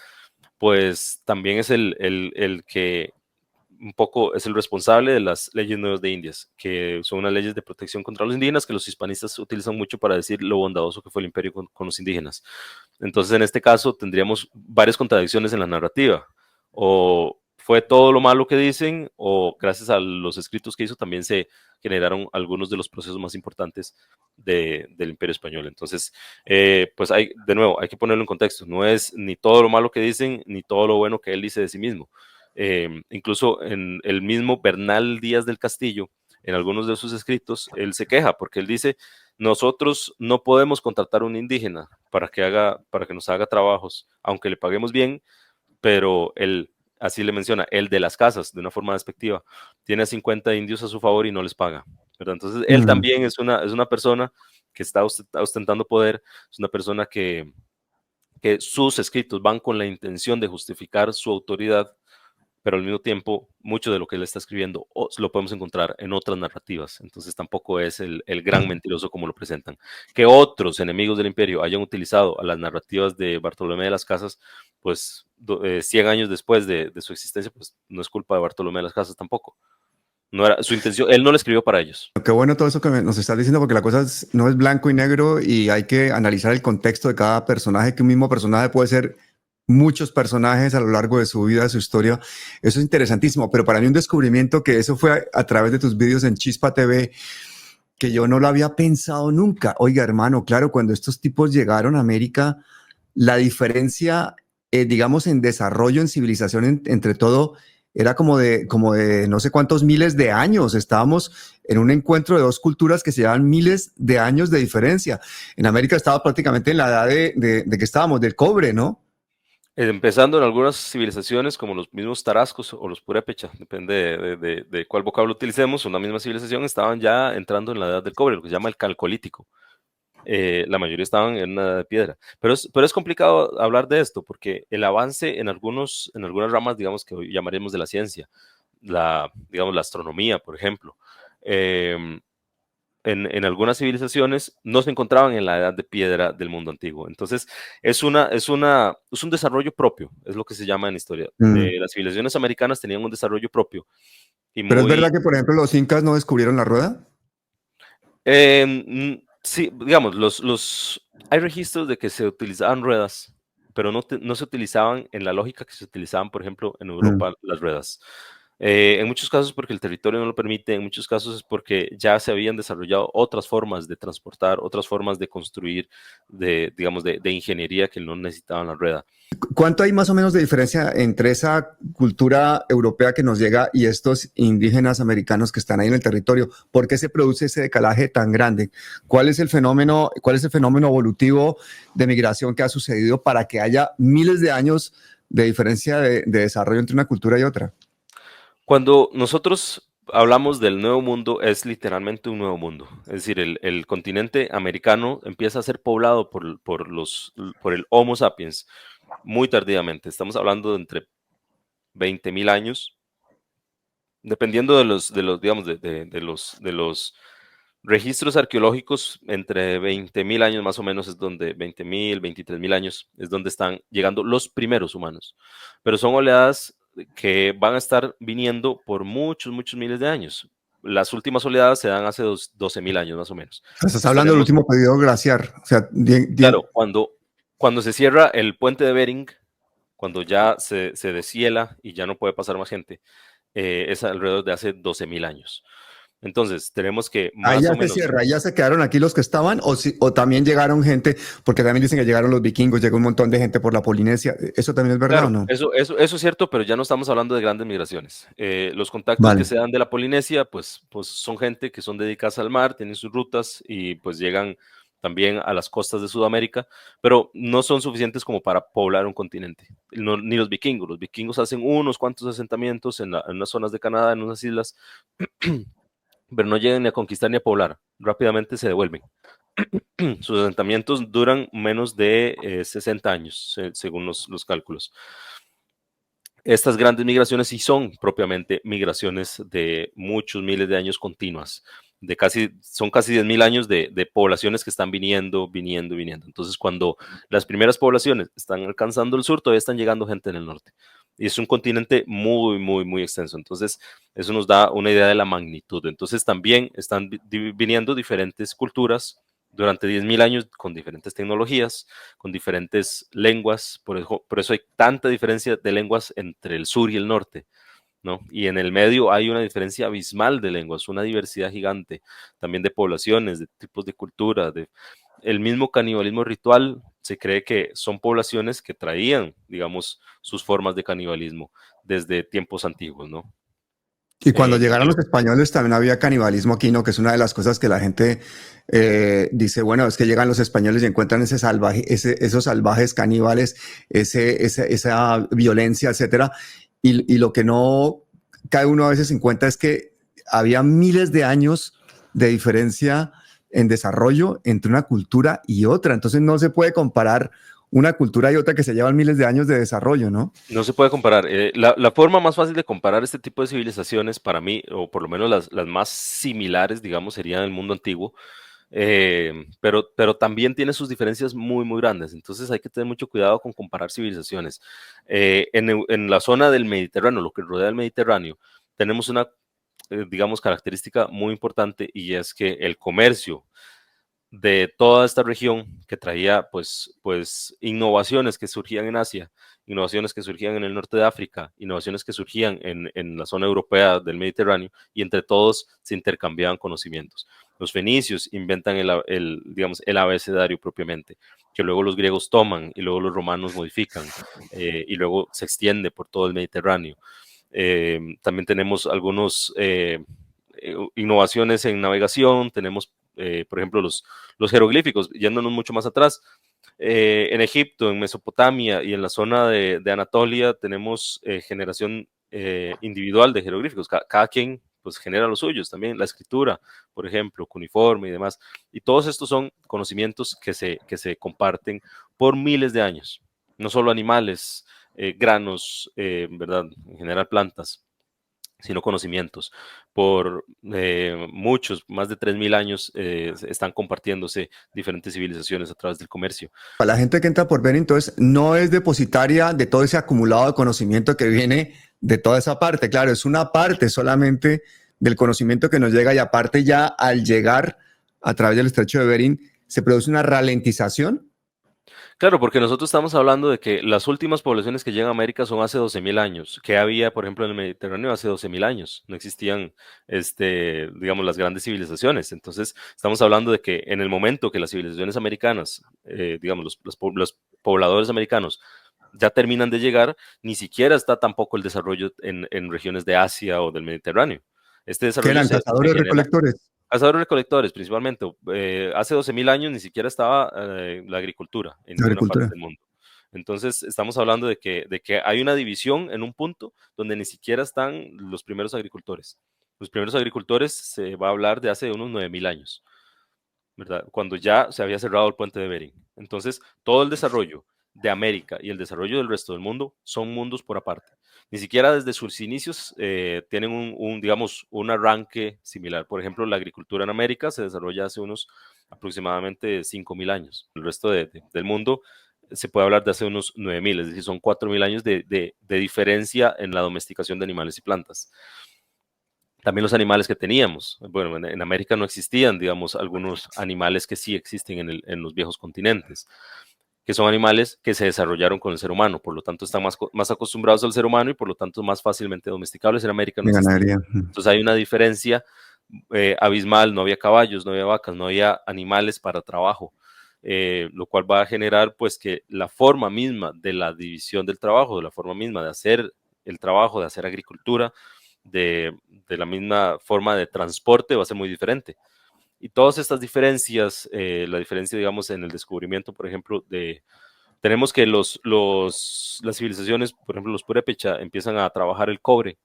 S2: pues también es el que un poco es el responsable de las leyes nuevas de Indias, que son unas leyes de protección contra los indígenas que los hispanistas utilizan mucho para decir lo bondadoso que fue el imperio con los indígenas. Entonces, en este caso, tendríamos varias contradicciones en la narrativa. O fue todo lo malo que dicen, o gracias a los escritos que hizo también se generaron algunos de los procesos más importantes del imperio español. Entonces, pues de nuevo, hay que ponerlo en contexto. No es ni todo lo malo que dicen, ni todo lo bueno que él dice de sí mismo. Incluso en el mismo Bernal Díaz del Castillo, en algunos de sus escritos, él se queja porque él dice, nosotros no podemos contratar a un indígena para que nos haga trabajos, aunque le paguemos bien, pero él, así le menciona, el de las casas, de una forma despectiva, tiene a 50 indios a su favor y no les paga, ¿verdad? Entonces, él también es una persona que está ostentando poder, es una persona que sus escritos van con la intención de justificar su autoridad, pero al mismo tiempo, mucho de lo que él está escribiendo lo podemos encontrar en otras narrativas, entonces tampoco es el gran mentiroso como lo presentan. Que otros enemigos del imperio hayan utilizado a las narrativas de Bartolomé de las Casas, pues 100 años después de su existencia, pues no es culpa de Bartolomé de las Casas tampoco. No era su intención, él no lo escribió para ellos.
S1: Qué bueno todo eso que nos estás diciendo, porque la cosa no es blanco y negro y hay que analizar el contexto de cada personaje, que un mismo personaje puede ser muchos personajes a lo largo de su vida, de su historia. Eso es interesantísimo, pero para mí un descubrimiento que eso fue a través de tus vídeos en Chispa TV, que yo no lo había pensado nunca. Oiga, hermano, claro, cuando estos tipos llegaron a América, la diferencia, digamos, en desarrollo, en civilización, entre todo, era como de no sé cuántos miles de años. Estábamos en un encuentro de dos culturas que se llevan miles de años de diferencia. En América estaba prácticamente en la edad de que estábamos, del cobre, ¿no?
S2: Empezando en algunas civilizaciones como los mismos tarascos o los purépecha, depende de cuál vocablo utilicemos, una misma civilización estaban ya entrando en la edad del cobre, lo que se llama el calcolítico. La mayoría estaban en una edad de piedra. Pero es complicado hablar de esto porque el avance en algunas ramas, digamos que hoy llamaremos de la ciencia, digamos la astronomía, por ejemplo, en algunas civilizaciones no se encontraban en la edad de piedra del mundo antiguo. Entonces, es un desarrollo propio, es lo que se llama en historia. Las civilizaciones americanas tenían un desarrollo propio y
S1: Pero es
S2: muy...
S1: verdad que, por ejemplo, los incas no descubrieron la rueda.
S2: Sí, digamos, hay registros de que se utilizaban ruedas, pero no se utilizaban en la lógica que se utilizaban, por ejemplo, en Europa las ruedas. En muchos casos porque el territorio no lo permite, en muchos casos es porque ya se habían desarrollado otras formas de transportar, otras formas de construir, digamos, de ingeniería que no necesitaban la rueda.
S1: ¿Cuánto hay más o menos de diferencia entre esa cultura europea que nos llega y estos indígenas americanos que están ahí en el territorio? ¿Por qué se produce ese decalaje tan grande? ¿Cuál es el fenómeno evolutivo de migración que ha sucedido para que haya miles de años de diferencia de desarrollo entre una cultura y otra?
S2: Cuando nosotros hablamos del nuevo mundo, es literalmente un nuevo mundo. Es decir, el continente americano empieza a ser poblado por el Homo sapiens muy tardíamente. Estamos hablando de entre 20.000 años, dependiendo de los digamos, de los Registros arqueológicos entre 20.000 años más o menos es donde, 20.000, 23.000 años es donde están llegando los primeros humanos. Pero son oleadas que van a estar viniendo por muchos, muchos miles de años. Las últimas oleadas se dan hace 12.000 años más o menos.
S1: Estás
S2: Entonces
S1: hablando del
S2: tenemos,
S1: último periodo glaciar. O sea,
S2: claro, cuando se cierra el puente de Bering, cuando ya se deshiela y ya no puede pasar más gente, es alrededor de hace 12.000 años. Entonces, tenemos que
S1: ahí
S2: más
S1: ya
S2: o
S1: se
S2: menos.
S1: cierra, ahí ya se quedaron aquí los que estaban, o también llegaron gente, porque también dicen que llegaron los vikingos, llegó un montón de gente por la Polinesia. ¿Eso también es verdad o
S2: Claro,
S1: no?
S2: eso es cierto, pero ya no estamos hablando de grandes migraciones. Los contactos que
S1: Vale.
S2: se dan de la Polinesia, pues son gente que son dedicadas al mar, tienen sus rutas y pues llegan también a las costas de Sudamérica, pero no son suficientes como para poblar un continente. Ni los vikingos. Los vikingos hacen unos cuantos asentamientos en unas zonas de Canadá, en unas islas, pero no llegan ni a conquistar ni a poblar. Rápidamente se devuelven. Sus asentamientos duran menos de 60 años, según los cálculos. Estas grandes migraciones sí son propiamente migraciones de muchos miles de años continuas, son casi 10.000 años de poblaciones que están viniendo, viniendo, viniendo. Entonces, cuando las primeras poblaciones están alcanzando el sur, todavía están llegando gente en el norte. Y es un continente muy, muy, muy extenso. Entonces, eso nos da una idea de la magnitud. Entonces, también están viniendo diferentes culturas durante 10.000 años con diferentes tecnologías, con diferentes lenguas, por eso hay tanta diferencia de lenguas entre el sur y el norte, ¿no? Y en el medio hay una diferencia abismal de lenguas, una diversidad gigante, también de poblaciones, de tipos de cultura, el mismo canibalismo ritual. Se cree que son poblaciones que traían, digamos, sus formas de canibalismo desde tiempos antiguos, ¿no?
S1: Y cuando llegaron
S2: Y
S1: los españoles también había canibalismo aquí, ¿no? Que es una de las cosas que la gente dice, bueno, es que llegan los españoles y encuentran ese salvaje, esos salvajes caníbales, esa violencia, etcétera. Y lo que no cae uno a veces en cuenta es que había miles de años de diferencia en desarrollo entre una cultura y otra. Entonces no se puede comparar una cultura y otra que se llevan miles de años de desarrollo, ¿no?
S2: no se puede comparar. La forma más fácil de comparar este tipo de civilizaciones para mí, o por lo menos las más similares, digamos, serían el mundo antiguo, pero también tiene sus diferencias muy, muy grandes. Entonces hay que tener mucho cuidado con comparar civilizaciones. En la zona del Mediterráneo, lo que rodea el Mediterráneo, tenemos una, digamos, característica muy importante y es que el comercio de toda esta región que traía pues innovaciones que surgían en Asia, innovaciones que surgían en el norte de África, innovaciones que surgían en la zona europea del Mediterráneo y entre todos se intercambiaban conocimientos. Los fenicios inventan digamos, el abecedario propiamente, que luego los griegos toman y luego los romanos modifican y luego se extiende por todo el Mediterráneo. También tenemos algunos innovaciones en navegación, tenemos, por ejemplo, los jeroglíficos, yéndonos mucho más atrás. En Egipto, en Mesopotamia y en la zona de Anatolia tenemos generación individual de jeroglíficos. Cada quien pues genera los suyos también, la escritura, por ejemplo, cuneiforme y demás. Y todos estos son conocimientos que se comparten por miles de años. No solo animales, granos, ¿verdad? En general plantas, sino conocimientos. Por muchos, más de 3.000 años, están compartiéndose diferentes civilizaciones a través del comercio.
S1: La gente que entra por ver, entonces, no es depositaria de todo ese acumulado de conocimiento que viene de toda esa parte. Claro, es una parte solamente del conocimiento que nos llega y aparte ya al llegar a través del estrecho de Bering se produce una ralentización.
S2: Claro, porque nosotros estamos hablando de que las últimas poblaciones que llegan a América son hace 12.000 años. ¿Qué había, por ejemplo, en el Mediterráneo hace 12.000 años? No existían, digamos, las grandes civilizaciones. Entonces, estamos hablando de que en el momento que las civilizaciones americanas, digamos, los pobladores americanos ya terminan de llegar, ni siquiera está tampoco el desarrollo en regiones de Asia o del Mediterráneo. Este
S1: Que
S2: desarrollo
S1: eran
S2: se
S1: cazadores
S2: genera.
S1: recolectores.
S2: Cazadores recolectores, principalmente. Hace 12.000 años ni siquiera estaba la agricultura en
S1: De
S2: ninguna parte
S1: agricultura.
S2: del mundo. Entonces, estamos hablando de que hay una división en un punto donde ni siquiera están los primeros agricultores. Los primeros agricultores se va a hablar de hace unos 9.000 años, ¿verdad? Cuando ya se había cerrado el puente de Bering. Entonces, todo el desarrollo de América y el desarrollo del resto del mundo son mundos por aparte. Ni siquiera desde sus inicios tienen digamos, un arranque similar. Por ejemplo, la agricultura en América se desarrolla hace unos aproximadamente 5.000 años. El resto del mundo se puede hablar de hace unos 9.000, es decir, son 4.000 años de diferencia en la domesticación de animales y plantas. También los animales que teníamos. Bueno, en América no existían, digamos, algunos animales que sí existen en los viejos continentes, que son animales que se desarrollaron con el ser humano, por lo tanto están más acostumbrados al ser humano y por lo tanto más fácilmente domesticables. En América no
S1: De
S2: existían.
S1: ganadería.
S2: Entonces hay una diferencia abismal, no había caballos, no había vacas, no había animales para trabajo, lo cual va a generar pues que la forma misma de la división del trabajo, de la forma misma de hacer el trabajo, de hacer agricultura, de la misma forma de transporte va a ser muy diferente. Y todas estas diferencias, la diferencia, digamos, en el descubrimiento, por ejemplo, tenemos que las civilizaciones, por ejemplo, los purépecha, empiezan a trabajar el cobre,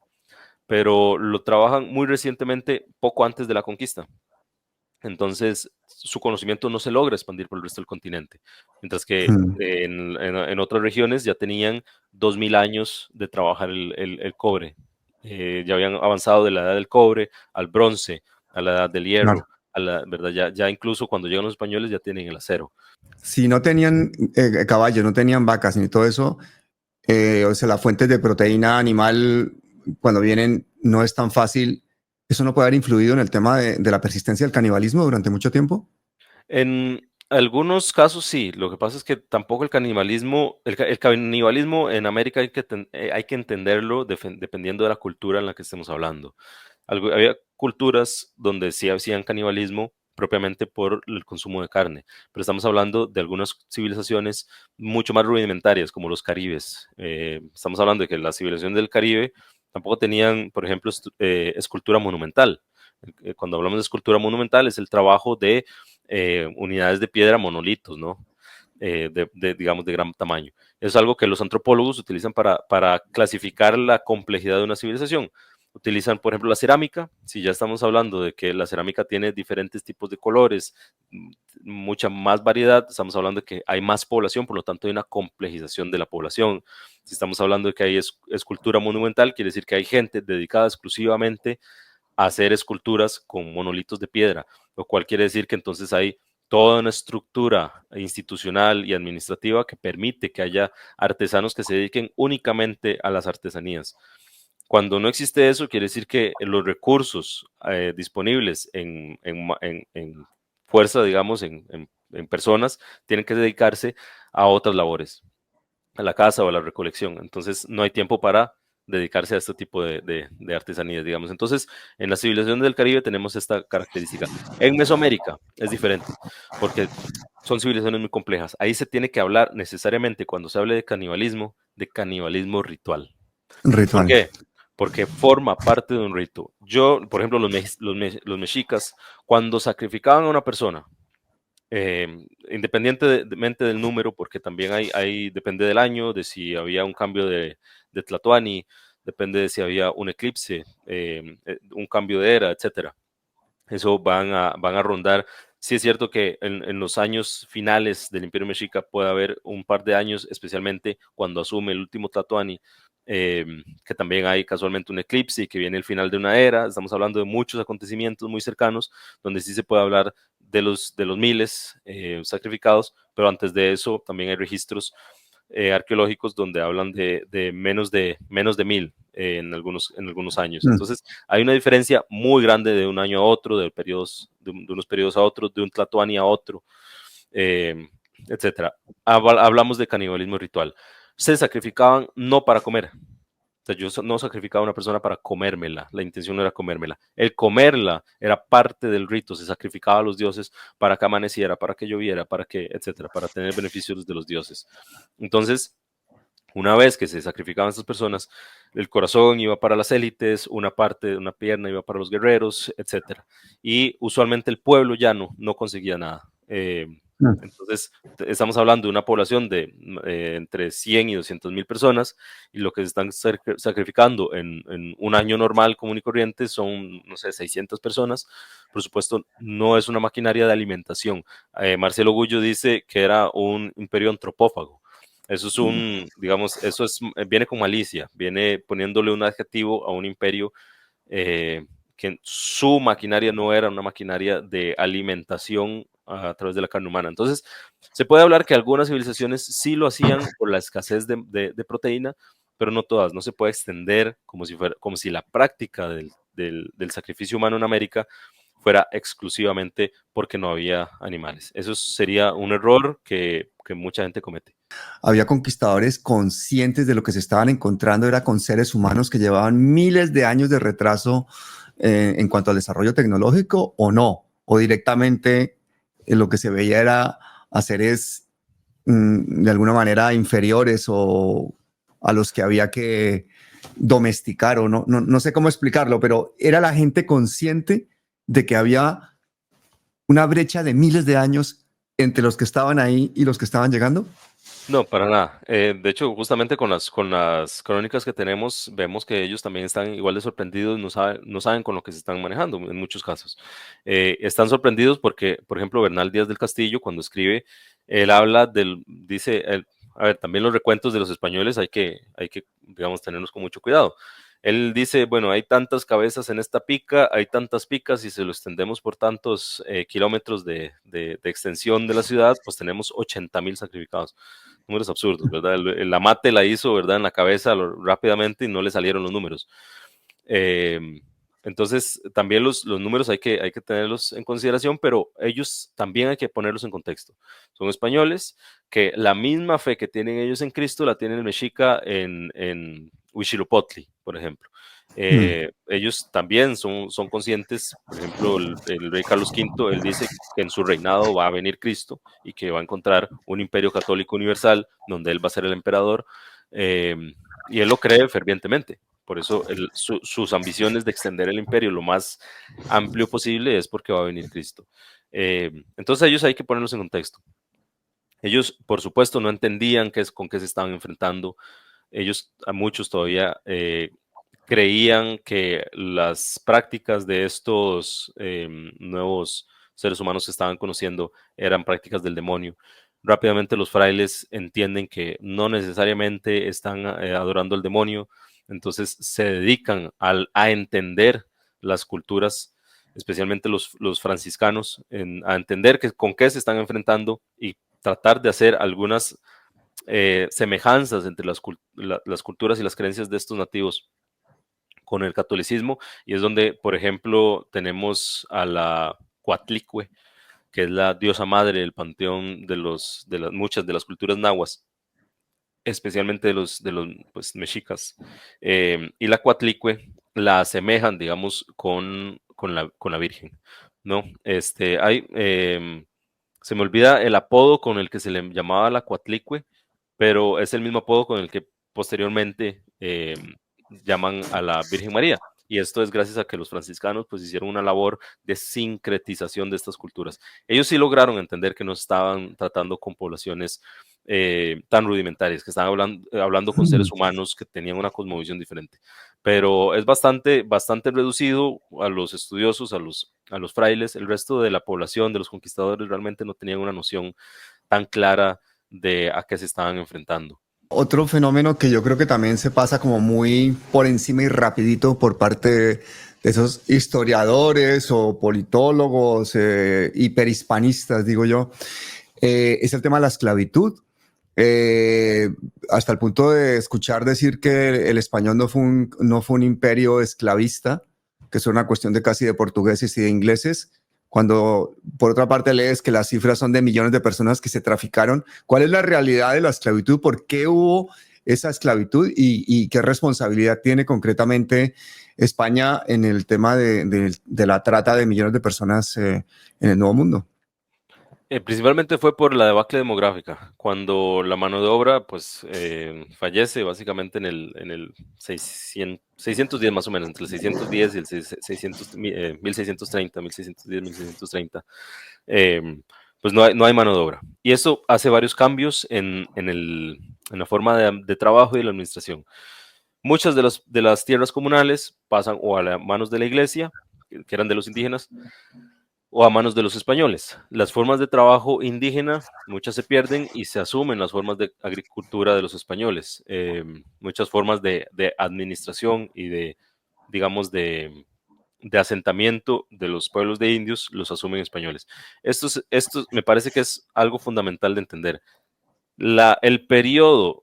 S2: pero lo trabajan muy recientemente, poco antes de la conquista. Entonces, su conocimiento no se logra expandir por el resto del continente, mientras que en otras regiones ya tenían 2.000 años de trabajar el cobre. Ya habían avanzado de la edad del cobre al bronce, a la edad del hierro,
S1: Claro.
S2: ¿verdad? Ya incluso cuando llegan los españoles ya tienen el acero.
S1: Si no tenían caballos, no tenían vacas ni todo eso, o sea, las fuentes de proteína animal cuando vienen no es tan fácil. ¿Eso no puede haber influido en el tema de la persistencia del canibalismo durante mucho tiempo?
S2: En algunos casos sí, lo que pasa es que tampoco el canibalismo en América hay que entenderlo dependiendo de la cultura en la que estemos hablando. Había culturas donde sí hacían canibalismo propiamente por el consumo de carne, pero estamos hablando de algunas civilizaciones mucho más rudimentarias, como los caribes. Estamos hablando de que la civilización del Caribe tampoco tenían, por ejemplo, escultura monumental. Cuando hablamos de escultura monumental es el trabajo de unidades de piedra, monolitos, ¿no? Digamos, de gran tamaño. Es algo que los antropólogos utilizan para clasificar la complejidad de una civilización. Utilizan, por ejemplo, la cerámica. Si ya estamos hablando de que la cerámica tiene diferentes tipos de colores, mucha más variedad, estamos hablando de que hay más población, por lo tanto hay una complejización de la población. Si estamos hablando de que hay escultura monumental, quiere decir que hay gente dedicada exclusivamente a hacer esculturas con monolitos de piedra, lo cual quiere decir que entonces hay toda una estructura institucional y administrativa que permite que haya artesanos que se dediquen únicamente a las artesanías. Cuando no existe eso, quiere decir que los recursos disponibles en fuerza, digamos, en personas, tienen que dedicarse a otras labores, a la caza o a la recolección. Entonces, no hay tiempo para dedicarse a este tipo de artesanías, digamos. Entonces, en la civilización del Caribe tenemos esta característica. En Mesoamérica es diferente, porque son civilizaciones muy complejas. Ahí se tiene que hablar necesariamente, cuando se hable de canibalismo ritual. ¿Por
S1: Ritual.
S2: qué? Porque forma parte de un rito. Yo, por ejemplo, los mexicas, cuando sacrificaban a una persona, independientemente del número, porque también depende del año, de si había un cambio de Tlatoani, depende de si había un eclipse, un cambio de era, etcétera. Eso van a rondar. Sí es cierto que en los años finales del Imperio Mexica puede haber un par de años, especialmente cuando asume el último Tlatoani, que también hay casualmente un eclipse y que viene el final de una era. Estamos hablando de muchos acontecimientos muy cercanos, donde sí se puede hablar de los miles sacrificados, pero antes de eso también hay registros arqueológicos donde hablan de menos de 1.000 en algunos años. Entonces, hay una diferencia muy grande de un año a otro, de unos periodos a otros, de un Tlatoani a otro, etcétera. Hablamos de canibalismo ritual. Se sacrificaban no para comer. O sea, yo no sacrificaba a una persona para comérmela, la intención no era comérmela. El comerla era parte del rito, se sacrificaba a los dioses para que amaneciera, para que lloviera, para que, etcétera, para tener beneficios de los dioses. Entonces, una vez que se sacrificaban estas personas, el corazón iba para las élites, una parte de una pierna iba para los guerreros, etcétera. Y usualmente el pueblo llano no conseguía nada. Entonces, estamos hablando de una población de entre 100 y 200.000 personas, y lo que se están sacrificando en un año normal, común y corriente, son, no sé, 600 personas. Por supuesto, no es una maquinaria de alimentación. Marcelo Gullo dice que era un imperio antropófago. Eso es digamos, viene con malicia, viene poniéndole un adjetivo a un imperio que su maquinaria no era una maquinaria de alimentación a través de la carne humana. Entonces, se puede hablar que algunas civilizaciones sí lo hacían por la escasez de proteína, pero no todas. No se puede extender como si la práctica del sacrificio humano en América fuera exclusivamente porque no había animales. Eso sería un error que mucha gente comete.
S1: Había conquistadores conscientes de lo que se estaban encontrando, era con seres humanos que llevaban miles de años de retraso en cuanto al desarrollo tecnológico o no, o directamente lo que se veía era a seres de alguna manera inferiores o a los que había que domesticar o no sé cómo explicarlo, pero era la gente consciente de que había una brecha de miles de años entre los que estaban ahí y los que estaban llegando.
S2: No, para nada. De hecho, justamente con las crónicas que tenemos, vemos que ellos también están igual de sorprendidos, no saben con lo que se están manejando en muchos casos. Están sorprendidos porque, por ejemplo, Bernal Díaz del Castillo, cuando escribe, él habla a ver, también los recuentos de los españoles hay que, digamos, tenerlos con mucho cuidado. Él dice, bueno, hay tantas cabezas en esta pica, hay tantas picas y si lo extendemos por tantos kilómetros de extensión de la ciudad, pues tenemos 80,000 sacrificados. Números absurdos, ¿verdad? La mate la hizo, ¿verdad? En la cabeza rápidamente y no le salieron los números. Eh, entonces, también los números hay que tenerlos en consideración, pero ellos también hay que ponerlos en contexto. Son españoles que la misma fe que tienen ellos en Cristo la tiene el mexica en Huitzilopochtli, por ejemplo. Ellos también son conscientes, por ejemplo, el rey Carlos V, él dice que en su reinado va a venir Cristo y que va a encontrar un imperio católico universal donde él va a ser el emperador, y él lo cree fervientemente. Por eso sus ambiciones de extender el imperio lo más amplio posible es porque va a venir Cristo. Entonces ellos hay que ponerlos en contexto. Ellos, por supuesto, no entendían con qué se estaban enfrentando. Ellos, a muchos todavía, creían que las prácticas de estos nuevos seres humanos que estaban conociendo eran prácticas del demonio. Rápidamente los frailes entienden que no necesariamente están adorando al demonio, entonces se dedican a entender las culturas, especialmente los franciscanos, a entender con qué se están enfrentando y tratar de hacer algunas semejanzas entre las culturas y las creencias de estos nativos con el catolicismo, y es donde, por ejemplo, tenemos a la Coatlicue, que es la diosa madre del panteón de muchas de las culturas nahuas, especialmente de los pues, mexicas. Y la Coatlicue la asemejan, digamos, con la Virgen, ¿no? Se me olvida el apodo con el que se le llamaba la Coatlicue, pero es el mismo apodo con el que posteriormente llaman a la Virgen María. Y esto es gracias a que los franciscanos pues hicieron una labor de sincretización de estas culturas. Ellos sí lograron entender que no estaban tratando con poblaciones tan rudimentarias, que estaban hablando con seres humanos que tenían una cosmovisión diferente. Pero es bastante, bastante reducido a los estudiosos, a los frailes. El resto de la población, de los conquistadores, realmente no tenían una noción tan clara de a qué se estaban enfrentando.
S1: Otro fenómeno que yo creo que también se pasa como muy por encima y rapidito por parte de esos historiadores o politólogos hiperhispanistas, digo yo, es el tema de la esclavitud. Hasta el punto de escuchar decir que el español no fue un imperio esclavista, que es una cuestión de casi de portugueses y de ingleses, cuando por otra parte lees que las cifras son de millones de personas que se traficaron. ¿Cuál es la realidad de la esclavitud? ¿Por qué hubo esa esclavitud y qué responsabilidad tiene concretamente España en el tema de la trata de millones de personas en el Nuevo Mundo?
S2: Principalmente fue por la debacle demográfica, cuando la mano de obra pues fallece básicamente en el 610 más o menos, entre el 610 y el 1630, 1610, 1630, pues no hay mano de obra. Y eso hace varios cambios en la forma de trabajo y de la administración. Muchas de las tierras comunales pasan o a las manos de la iglesia, que eran de los indígenas, o a manos de los españoles. Las formas de trabajo indígena, muchas se pierden y se asumen las formas de agricultura de los españoles. Muchas formas de administración y digamos, de asentamiento de los pueblos de indios los asumen españoles. Esto me parece que es algo fundamental de entender. El periodo,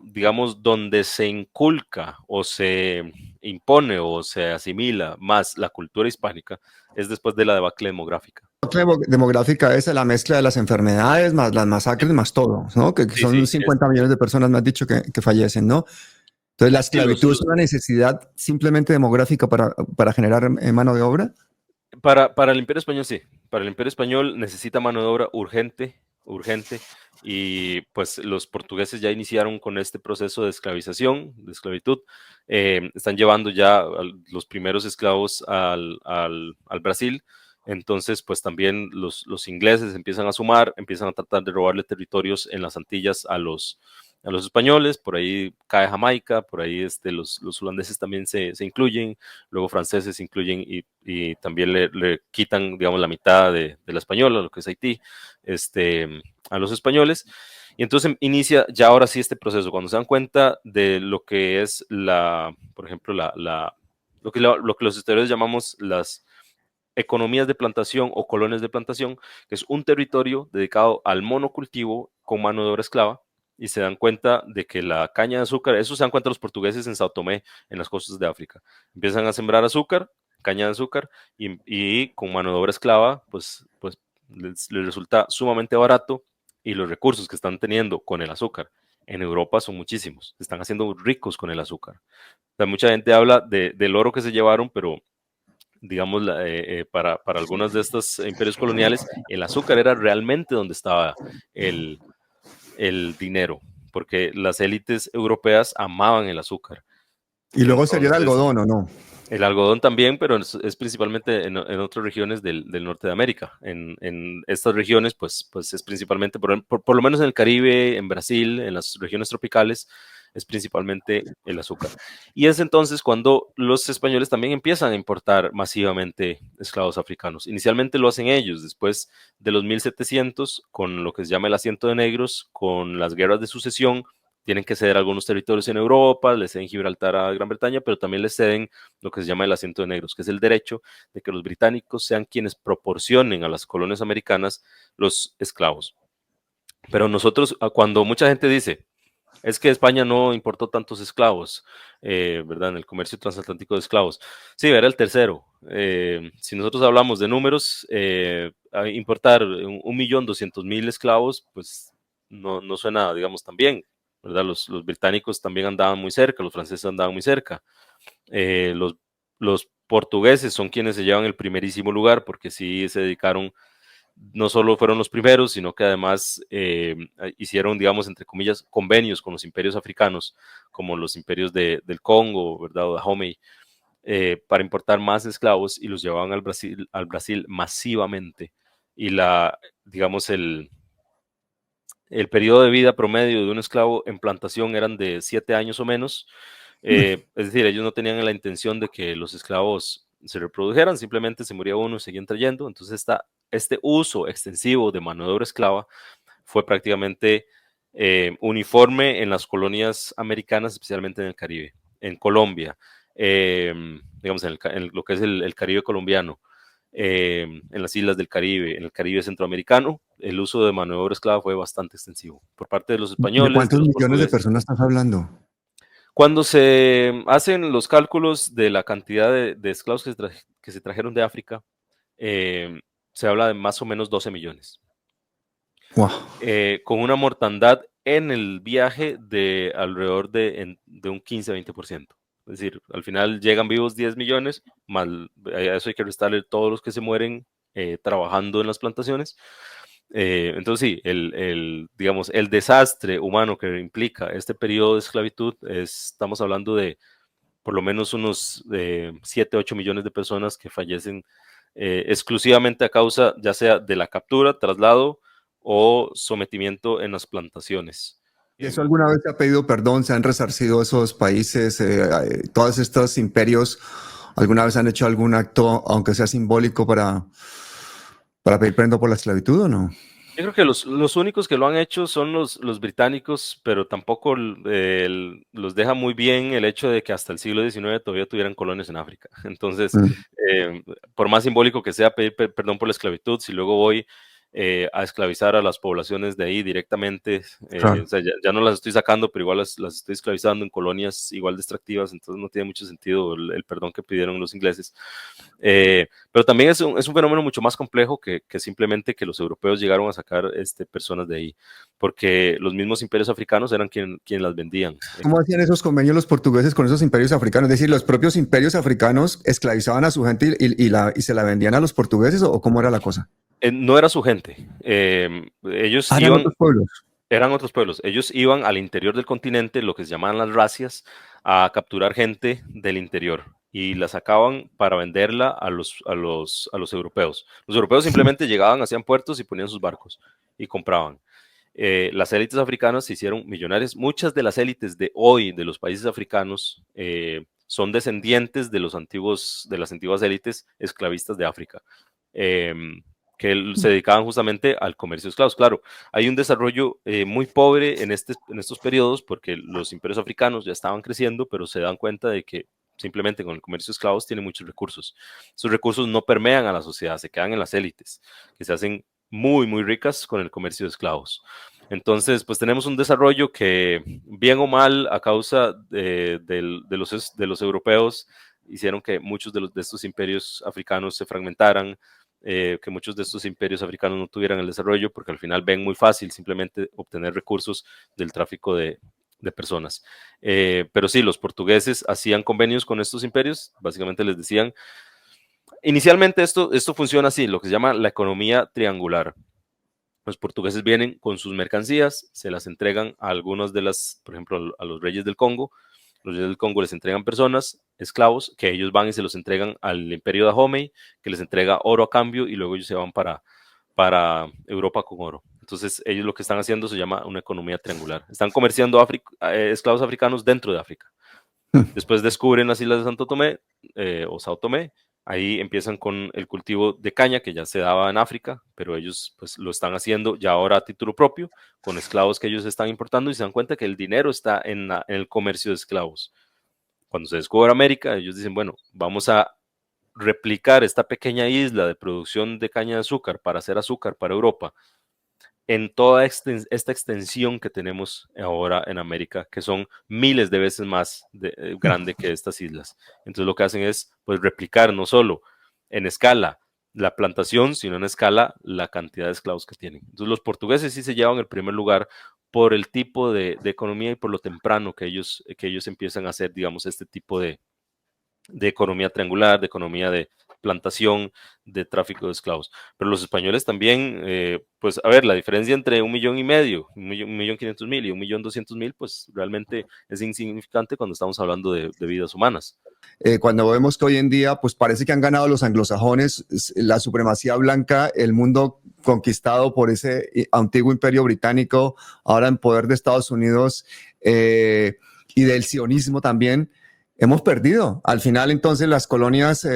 S2: digamos, donde se inculca o se impone o se asimila más la cultura hispánica es después de la debacle demográfica.
S1: La demográfica es la mezcla de las enfermedades, más las masacres, más todo, ¿no? Que
S2: Sí,
S1: son
S2: sí,
S1: 50 millones de personas, me has dicho, que fallecen, ¿no? Entonces, ¿la
S2: sí,
S1: esclavitud es una necesidad simplemente demográfica para generar mano de obra?
S2: para el Imperio Español sí, para el Imperio Español necesita mano de obra urgente, urgente, y pues los portugueses ya iniciaron con este proceso de esclavización, de esclavitud, están llevando ya los primeros esclavos al Brasil, entonces pues también los ingleses empiezan a sumar, empiezan a tratar de robarle territorios en las Antillas a los españoles, por ahí cae Jamaica, por ahí los holandeses también se incluyen, luego franceses se incluyen y también le quitan, digamos, la mitad de la española, lo que es Haití, a los españoles. Y entonces inicia ya ahora sí este proceso, cuando se dan cuenta de lo que es por ejemplo, lo que los historiadores llamamos las economías de plantación o colonias de plantación, que es un territorio dedicado al monocultivo con mano de obra esclava, y se dan cuenta de que la caña de azúcar, eso se dan cuenta los portugueses en Sao Tomé, en las costas de África, empiezan a sembrar azúcar, caña de azúcar, y con mano de obra esclava, pues les resulta sumamente barato, y los recursos que están teniendo con el azúcar en Europa son muchísimos, se están haciendo ricos con el azúcar. O sea, mucha gente habla del oro que se llevaron, pero digamos, para algunos de estos imperios coloniales, el azúcar era realmente donde estaba el, el dinero, porque las élites europeas amaban el azúcar.
S1: Y luego sería el
S2: Entonces,
S1: algodón, ¿o no?
S2: el algodón también, pero es principalmente en otras regiones del norte de América. En estas regiones, pues es principalmente, por lo menos en el Caribe, en Brasil, en las regiones tropicales, es principalmente el azúcar. Y es entonces cuando los españoles también empiezan a importar masivamente esclavos africanos. Inicialmente lo hacen ellos, después de los 1700, con lo que se llama el asiento de negros, con las guerras de sucesión, tienen que ceder algunos territorios en Europa, les ceden Gibraltar a Gran Bretaña, pero también les ceden lo que se llama el asiento de negros, que es el derecho de que los británicos sean quienes proporcionen a las colonias americanas los esclavos. Pero nosotros, cuando mucha gente dice, es que España no importó tantos esclavos, ¿verdad? En el comercio transatlántico de esclavos. Sí, era el tercero. Si nosotros hablamos de números, importar 1.200.000 esclavos, pues no suena, digamos, tan bien, ¿verdad? Los británicos también andaban muy cerca, los franceses andaban muy cerca. Eh, los, los portugueses son quienes se llevan el primerísimo lugar porque sí se dedicaron, no solo fueron los primeros, sino que además hicieron, digamos, entre comillas, convenios con los imperios africanos, como los imperios del Congo, ¿verdad? O Dahomey, para importar más esclavos y los llevaban al Brasil masivamente. Y digamos, el periodo de vida promedio de un esclavo en plantación eran de 7 años o menos. Es decir, ellos no tenían la intención de que los esclavos se reprodujeran, simplemente se moría uno y seguían trayendo. Entonces, este uso extensivo de mano de obra esclava fue prácticamente uniforme en las colonias americanas, especialmente en el Caribe, en Colombia, digamos, en lo que es el Caribe colombiano, en las islas del Caribe, en el Caribe centroamericano, el uso de mano de obra esclava fue bastante extensivo por parte de los
S1: ¿De
S2: españoles, de
S1: cuántos
S2: los
S1: millones de
S2: portugueses.
S1: personas estás hablando?
S2: Cuando se hacen los cálculos de la cantidad de esclavos que se trajeron de África, eh, se habla de más o menos 12 millones,
S1: Wow.
S2: con una mortandad en el viaje de alrededor de un 15-20%. Es decir, al final llegan vivos 10 millones, más a eso hay que restarle todos los que se mueren trabajando en las plantaciones. Entonces sí, digamos, el desastre humano que implica este periodo de esclavitud, estamos hablando de por lo menos unos 7, 8 millones de personas que fallecen exclusivamente a causa ya sea de la captura, traslado o sometimiento en las plantaciones.
S1: ¿Y eso alguna vez se ha pedido perdón? ¿Se han resarcido esos países? ¿Todos estos imperios alguna vez han hecho algún acto, aunque sea simbólico, ¿Para pedir perdón por la esclavitud o no?
S2: Yo creo que los únicos que lo han hecho son los británicos, pero tampoco los deja muy bien el hecho de que hasta el siglo XIX todavía tuvieran colonias en África. Entonces,
S1: Mm,
S2: por más simbólico que sea pedir perdón por la esclavitud, si luego voy a esclavizar a las poblaciones de ahí directamente, o
S1: claro.
S2: sea, ya no las estoy sacando, pero igual las estoy esclavizando en colonias igual de extractivas, entonces no tiene mucho sentido el perdón que pidieron los ingleses. Pero también es un fenómeno mucho más complejo que simplemente que los europeos llegaron a sacar personas de ahí, porque los mismos imperios africanos eran quien las vendían.
S1: ¿Cómo hacían esos convenios los portugueses con esos imperios africanos? Es decir, ¿los propios imperios africanos esclavizaban a su gente y se la vendían a los portugueses o cómo era la cosa?
S2: No era su gente. Ellos
S1: Ah, eran
S2: iban,
S1: otros pueblos.
S2: eran otros pueblos. Ellos iban al interior del continente, lo que se llamaban las racias, a capturar gente del interior y la sacaban para venderla a los europeos. Los europeos simplemente llegaban, hacían puertos y ponían sus barcos y compraban. Las élites africanas se hicieron millonarias. Muchas de las élites de hoy de los países africanos son descendientes de las antiguas élites esclavistas de África. Que se dedicaban justamente al comercio de esclavos. Claro, hay un desarrollo muy pobre en estos periodos porque los imperios africanos ya estaban creciendo, pero se dan cuenta de que simplemente con el comercio de esclavos tienen muchos recursos. Esos recursos no permean a la sociedad, se quedan en las élites, que se hacen muy, muy ricas con el comercio de esclavos. Entonces, pues tenemos un desarrollo que, bien o mal, a causa de los europeos, hicieron que muchos de estos imperios africanos se fragmentaran, que muchos de estos imperios africanos no tuvieran el desarrollo, porque al final ven muy fácil simplemente obtener recursos del tráfico de personas. Pero sí, los portugueses hacían convenios con estos imperios, básicamente les decían, inicialmente esto funciona así, lo que se llama la economía triangular. Los portugueses vienen con sus mercancías, se las entregan a algunos por ejemplo, a los reyes del Congo. Los reyes del Congo les entregan personas, esclavos, que ellos van y se los entregan al imperio de Dahomey, que les entrega oro a cambio y luego ellos se van para Europa con oro. Entonces, ellos lo que están haciendo se llama una economía triangular. Están comerciando esclavos africanos dentro de África. Después descubren las islas de Santo Tomé o Sao Tomé. Ahí empiezan con el cultivo de caña que ya se daba en África, pero ellos pues lo están haciendo ya ahora a título propio, con esclavos que ellos están importando y se dan cuenta que el dinero está en el comercio de esclavos. Cuando se descubre América, ellos dicen, bueno, vamos a replicar esta pequeña isla de producción de caña de azúcar para hacer azúcar para Europa en toda esta extensión que tenemos ahora en América, que son miles de veces más grande que estas islas. Entonces lo que hacen es pues replicar no solo en escala la plantación, sino en escala la cantidad de esclavos que tienen. Entonces los portugueses sí se llevan el primer lugar por el tipo de economía y por lo temprano que ellos empiezan a hacer, digamos, este tipo de economía triangular, de economía de plantación, de tráfico de esclavos. Pero los españoles también, pues a ver, la diferencia entre 1,5 millones, 1,500,000 y 1,200,000, pues realmente es insignificante cuando estamos hablando de vidas humanas.
S1: Cuando vemos que hoy en día, pues parece que han ganado los anglosajones, la supremacía blanca, el mundo conquistado por ese antiguo imperio británico, ahora en poder de Estados Unidos y del sionismo también. Hemos perdido. Al final, entonces, las colonias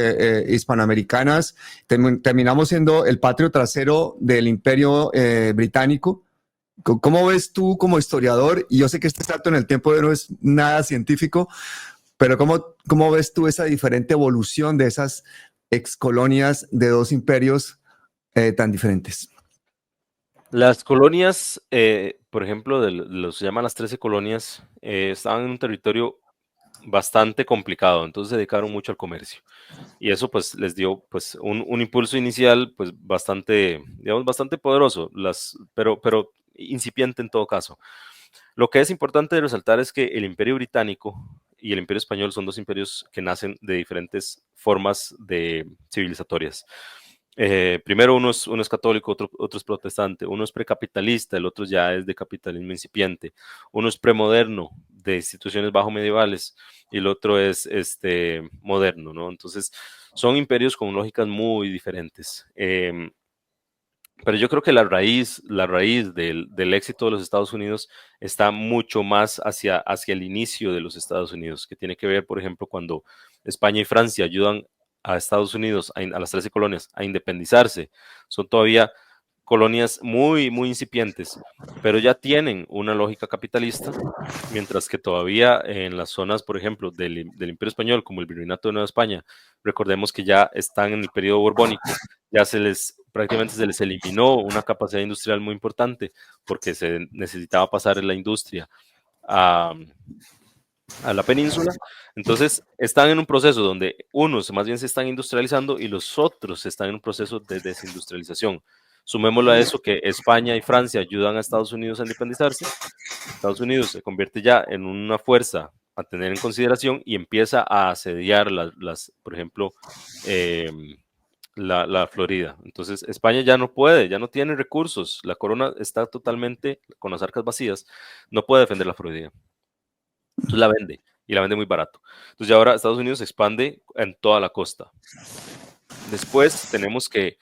S1: hispanoamericanas terminamos siendo el patrio trasero del imperio británico. ¿Cómo ves tú como historiador? Y yo sé que este salto en el tiempo no es nada científico, pero ¿cómo ves tú esa diferente evolución de esas excolonias de dos imperios tan diferentes?
S2: Las colonias, por ejemplo, los se llaman las 13 colonias, estaban en un territorio bastante complicado, entonces se dedicaron mucho al comercio. Y eso pues les dio pues un impulso inicial pues bastante, digamos, bastante poderoso, pero incipiente en todo caso. Lo que es importante de resaltar es que el Imperio Británico y el Imperio Español son dos imperios que nacen de diferentes formas civilizatorias. Primero uno es católico, otro es protestante, uno es precapitalista, el otro ya es de capitalismo incipiente, uno es premoderno, de instituciones bajo medievales, y el otro es moderno, ¿no? Entonces, son imperios con lógicas muy diferentes. Pero yo creo que la raíz del éxito de los Estados Unidos está mucho más hacia el inicio de los Estados Unidos, que tiene que ver, por ejemplo, cuando España y Francia ayudan a Estados Unidos, a las 13 colonias, a independizarse, son todavía colonias muy, muy incipientes, pero ya tienen una lógica capitalista, mientras que todavía en las zonas, por ejemplo, del Imperio Español, como el Virreinato de Nueva España, recordemos que ya están en el periodo borbónico, ya prácticamente se les eliminó una capacidad industrial muy importante, porque se necesitaba pasar la industria a la península. Entonces están en un proceso donde unos más bien se están industrializando y los otros están en un proceso de desindustrialización. Sumémosle a eso que España y Francia ayudan a Estados Unidos a independizarse. Estados Unidos se convierte ya en una fuerza a tener en consideración y empieza a asediar por ejemplo, la Florida. Entonces España ya no puede, ya no tiene recursos. La corona está totalmente con las arcas vacías. No puede defender la Florida. Entonces la vende y la vende muy barato. Entonces ya ahora Estados Unidos se expande en toda la costa. Después tenemos que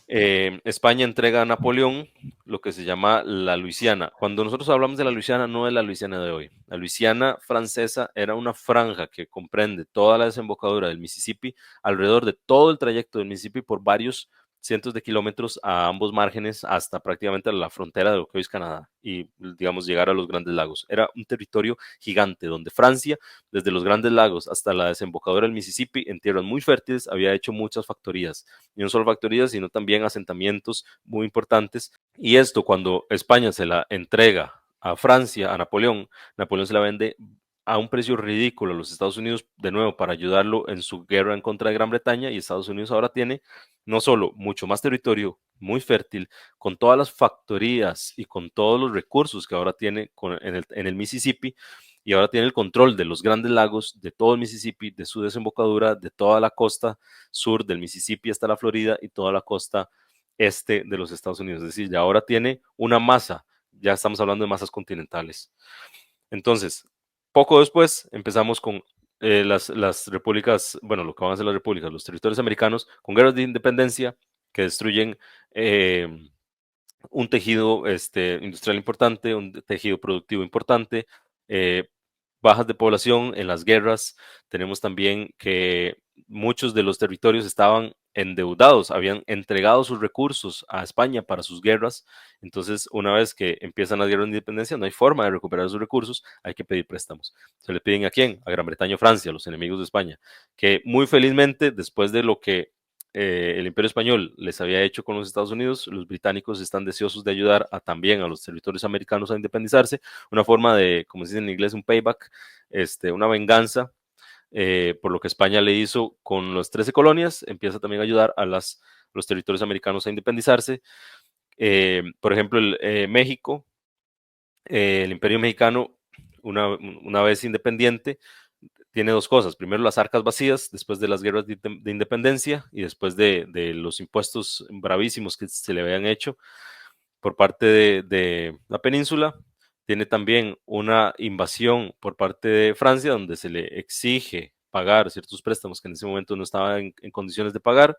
S2: España entrega a Napoleón lo que se llama la Luisiana. Cuando nosotros hablamos de la Luisiana, no es la Luisiana de hoy. La Luisiana francesa era una franja que comprende toda la desembocadura del Mississippi, alrededor de todo el trayecto del Mississippi por varios cientos de kilómetros a ambos márgenes hasta prácticamente la frontera de lo que hoy es Canadá y, digamos, llegar a los Grandes Lagos. Era un territorio gigante donde Francia, desde los Grandes Lagos hasta la desembocadura del Mississippi, en tierras muy fértiles, había hecho muchas factorías. Y no solo factorías, sino también asentamientos muy importantes. Y esto, cuando España se la entrega a Francia, a Napoleón, Napoleón se la vende a un precio ridículo a los Estados Unidos, de nuevo, para ayudarlo en su guerra en contra de Gran Bretaña, y Estados Unidos ahora tiene no solo mucho más territorio, muy fértil, con todas las factorías y con todos los recursos que ahora tiene en el Mississippi, y ahora tiene el control de los Grandes Lagos, de todo el Mississippi, de su desembocadura, de toda la costa sur del Mississippi hasta la Florida y toda la costa este de los Estados Unidos. Es decir, ya ahora tiene una masa, ya estamos hablando de masas continentales. Entonces, poco después empezamos con las repúblicas, bueno, lo que van a ser las repúblicas, los territorios americanos, con guerras de independencia que destruyen un tejido industrial importante, un tejido productivo importante, bajas de población en las guerras. Tenemos también que muchos de los territorios estaban endeudados, habían entregado sus recursos a España para sus guerras. Entonces, una vez que empiezan las guerras de independencia, no hay forma de recuperar sus recursos, hay que pedir préstamos. ¿Se le piden a quién? A Gran Bretaña o Francia, los enemigos de España, que muy felizmente, después de lo que el Imperio Español les había hecho con los Estados Unidos, los británicos están deseosos de ayudar también a los territorios americanos a independizarse, una forma de, como se dice en inglés, un payback, una venganza, por lo que España le hizo con las 13 colonias, empieza también a ayudar a los territorios americanos a independizarse. Por ejemplo, México, el Imperio Mexicano, una vez independiente, tiene dos cosas. Primero, las arcas vacías, después de las guerras de independencia y después de los impuestos bravísimos que se le habían hecho por parte de la península. Tiene también una invasión por parte de Francia, donde se le exige pagar ciertos préstamos que en ese momento no estaban en condiciones de pagar.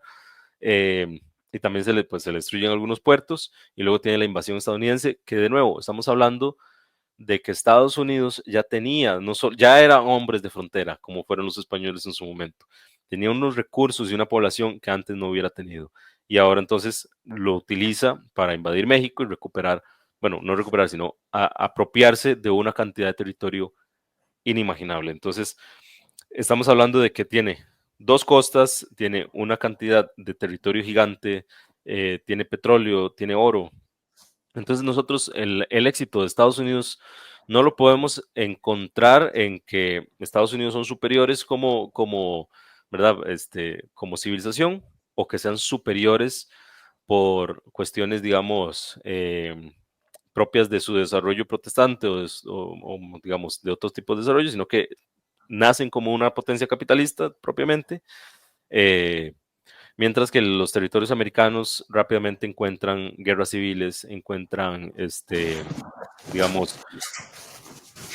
S2: Y también se le destruyen algunos puertos. Y luego tiene la invasión estadounidense, que de nuevo estamos hablando de que Estados Unidos ya tenía, ya eran hombres de frontera, como fueron los españoles en su momento. Tenía unos recursos y una población que antes no hubiera tenido. Y ahora entonces lo utiliza para invadir México y recuperar, bueno, no recuperar, sino apropiarse de una cantidad de territorio inimaginable. Entonces, estamos hablando de que tiene dos costas, tiene una cantidad de territorio gigante, tiene petróleo, tiene oro. Entonces nosotros el éxito de Estados Unidos no lo podemos encontrar en que Estados Unidos son superiores ¿verdad? Como civilización, o que sean superiores por cuestiones, digamos, propias de su desarrollo protestante o, digamos, de otros tipos de desarrollo, sino que nacen como una potencia capitalista propiamente. Mientras que los territorios americanos rápidamente encuentran guerras civiles, encuentran, digamos,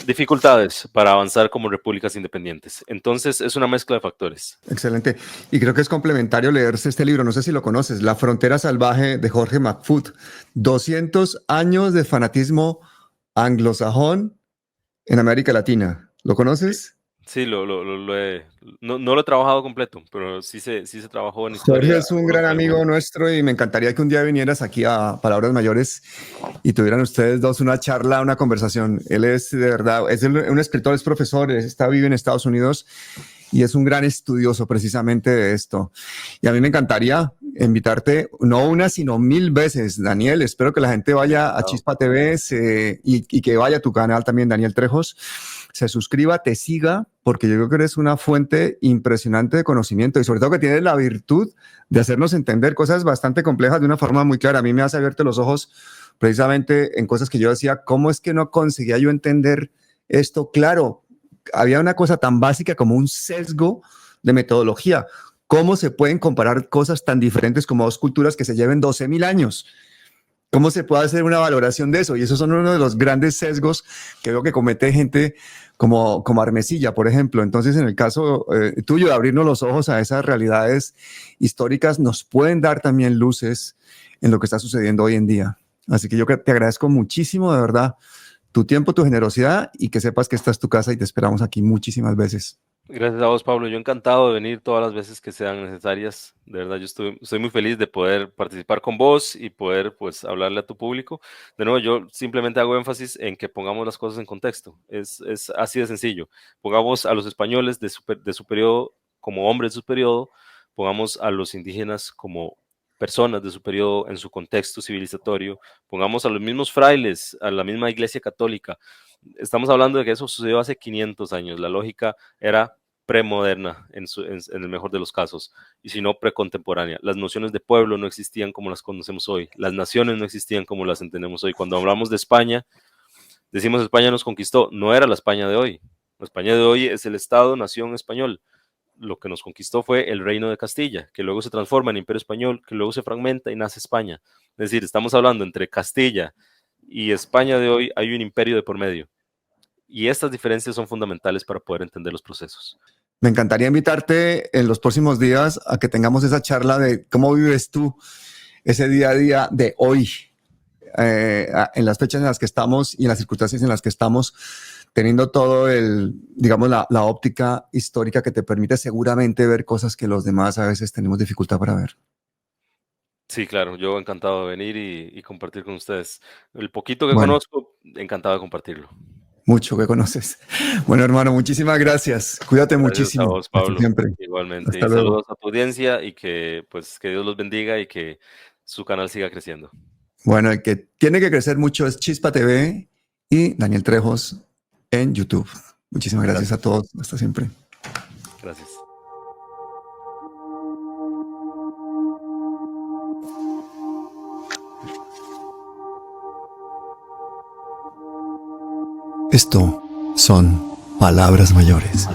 S2: dificultades para avanzar como repúblicas independientes. Entonces, es una mezcla de factores.
S1: Excelente. Y creo que es complementario leerse este libro, no sé si lo conoces, La frontera salvaje de Jorge McFoot. 200 años de fanatismo anglosajón en América Latina. ¿Lo conoces?
S2: Sí, no lo he trabajado completo, pero sí se trabajó en
S1: Jorge
S2: historia.
S1: es un gran
S2: Conozco
S1: amigo
S2: algunos.
S1: nuestro y me encantaría que un día vinieras aquí a Palabras Mayores y tuvieran ustedes dos una charla, una conversación. Él es de verdad, un escritor, es profesor, vive en Estados Unidos y es un gran estudioso precisamente de esto. Y a mí me encantaría invitarte, no una, sino 1000 veces, Daniel. Espero que la gente vaya a
S2: Encantado.
S1: Chispa TV y que vaya a tu canal también, Daniel Trejos, se suscriba, te siga, porque yo creo que eres una fuente impresionante de conocimiento y sobre todo que tienes la virtud de hacernos entender cosas bastante complejas de una forma muy clara. A mí me has abierto los ojos precisamente en cosas que yo decía, ¿cómo es que no conseguía yo entender esto? Claro, había una cosa tan básica como un sesgo de metodología. ¿Cómo se pueden comparar cosas tan diferentes como dos culturas que se lleven 12.000 años? ¿Cómo se puede hacer una valoración de eso? Y esos son uno de los grandes sesgos que veo que comete gente como Armesilla, por ejemplo. Entonces, en el caso tuyo de abrirnos los ojos a esas realidades históricas, nos pueden dar también luces en lo que está sucediendo hoy en día. Así que yo te agradezco muchísimo, de verdad, tu tiempo, tu generosidad y que sepas que esta es tu casa y te esperamos aquí muchísimas veces.
S2: Gracias a vos, Pablo. Yo encantado de venir todas las veces que sean necesarias. De verdad, estoy muy feliz de poder participar con vos y poder, pues, hablarle a tu público. De nuevo, yo simplemente hago énfasis en que pongamos las cosas en contexto. Es así de sencillo. Pongamos a los españoles de su periodo como hombres de su periodo, pongamos a los indígenas como personas de su periodo en su contexto civilizatorio, pongamos a los mismos frailes, a la misma Iglesia Católica. Estamos hablando de que eso sucedió hace 500 años. La lógica era premoderna en el mejor de los casos, y si no precontemporánea. Las nociones de pueblo no existían como las conocemos hoy, las naciones no existían como las entendemos hoy. Cuando hablamos de España, decimos España nos conquistó, no era la España de hoy. La España de hoy es el Estado-nación español. Lo que nos conquistó fue el Reino de Castilla, que luego se transforma en Imperio Español, que luego se fragmenta y nace España. Es decir, estamos hablando entre Castilla y España de hoy, hay un imperio de por medio. Y estas diferencias son fundamentales para poder entender los procesos.
S1: Me encantaría invitarte en los próximos días a que tengamos esa charla de cómo vives tú ese día a día de hoy, en las fechas en las que estamos y en las circunstancias en las que estamos, teniendo todo digamos, la óptica histórica que te permite seguramente ver cosas que los demás a veces tenemos dificultad para ver.
S2: Sí, claro, yo encantado de venir y compartir con ustedes. El poquito que
S1: Bueno,
S2: conozco, encantado de compartirlo.
S1: mucho que conoces. Bueno, hermano, muchísimas gracias. Cuídate
S2: Gracias a
S1: muchísimo.
S2: vos,
S1: Hasta
S2: Pablo,
S1: siempre.
S2: igualmente.
S1: Hasta
S2: Y
S1: luego.
S2: saludos a tu audiencia y que, pues, que Dios los bendiga y que su canal siga creciendo.
S1: Bueno, el que tiene que crecer mucho es Chispa TV y Daniel Trejos en YouTube. Muchísimas gracias a
S2: Gracias,
S1: todos. Hasta siempre.
S2: gracias.
S1: Esto son palabras mayores.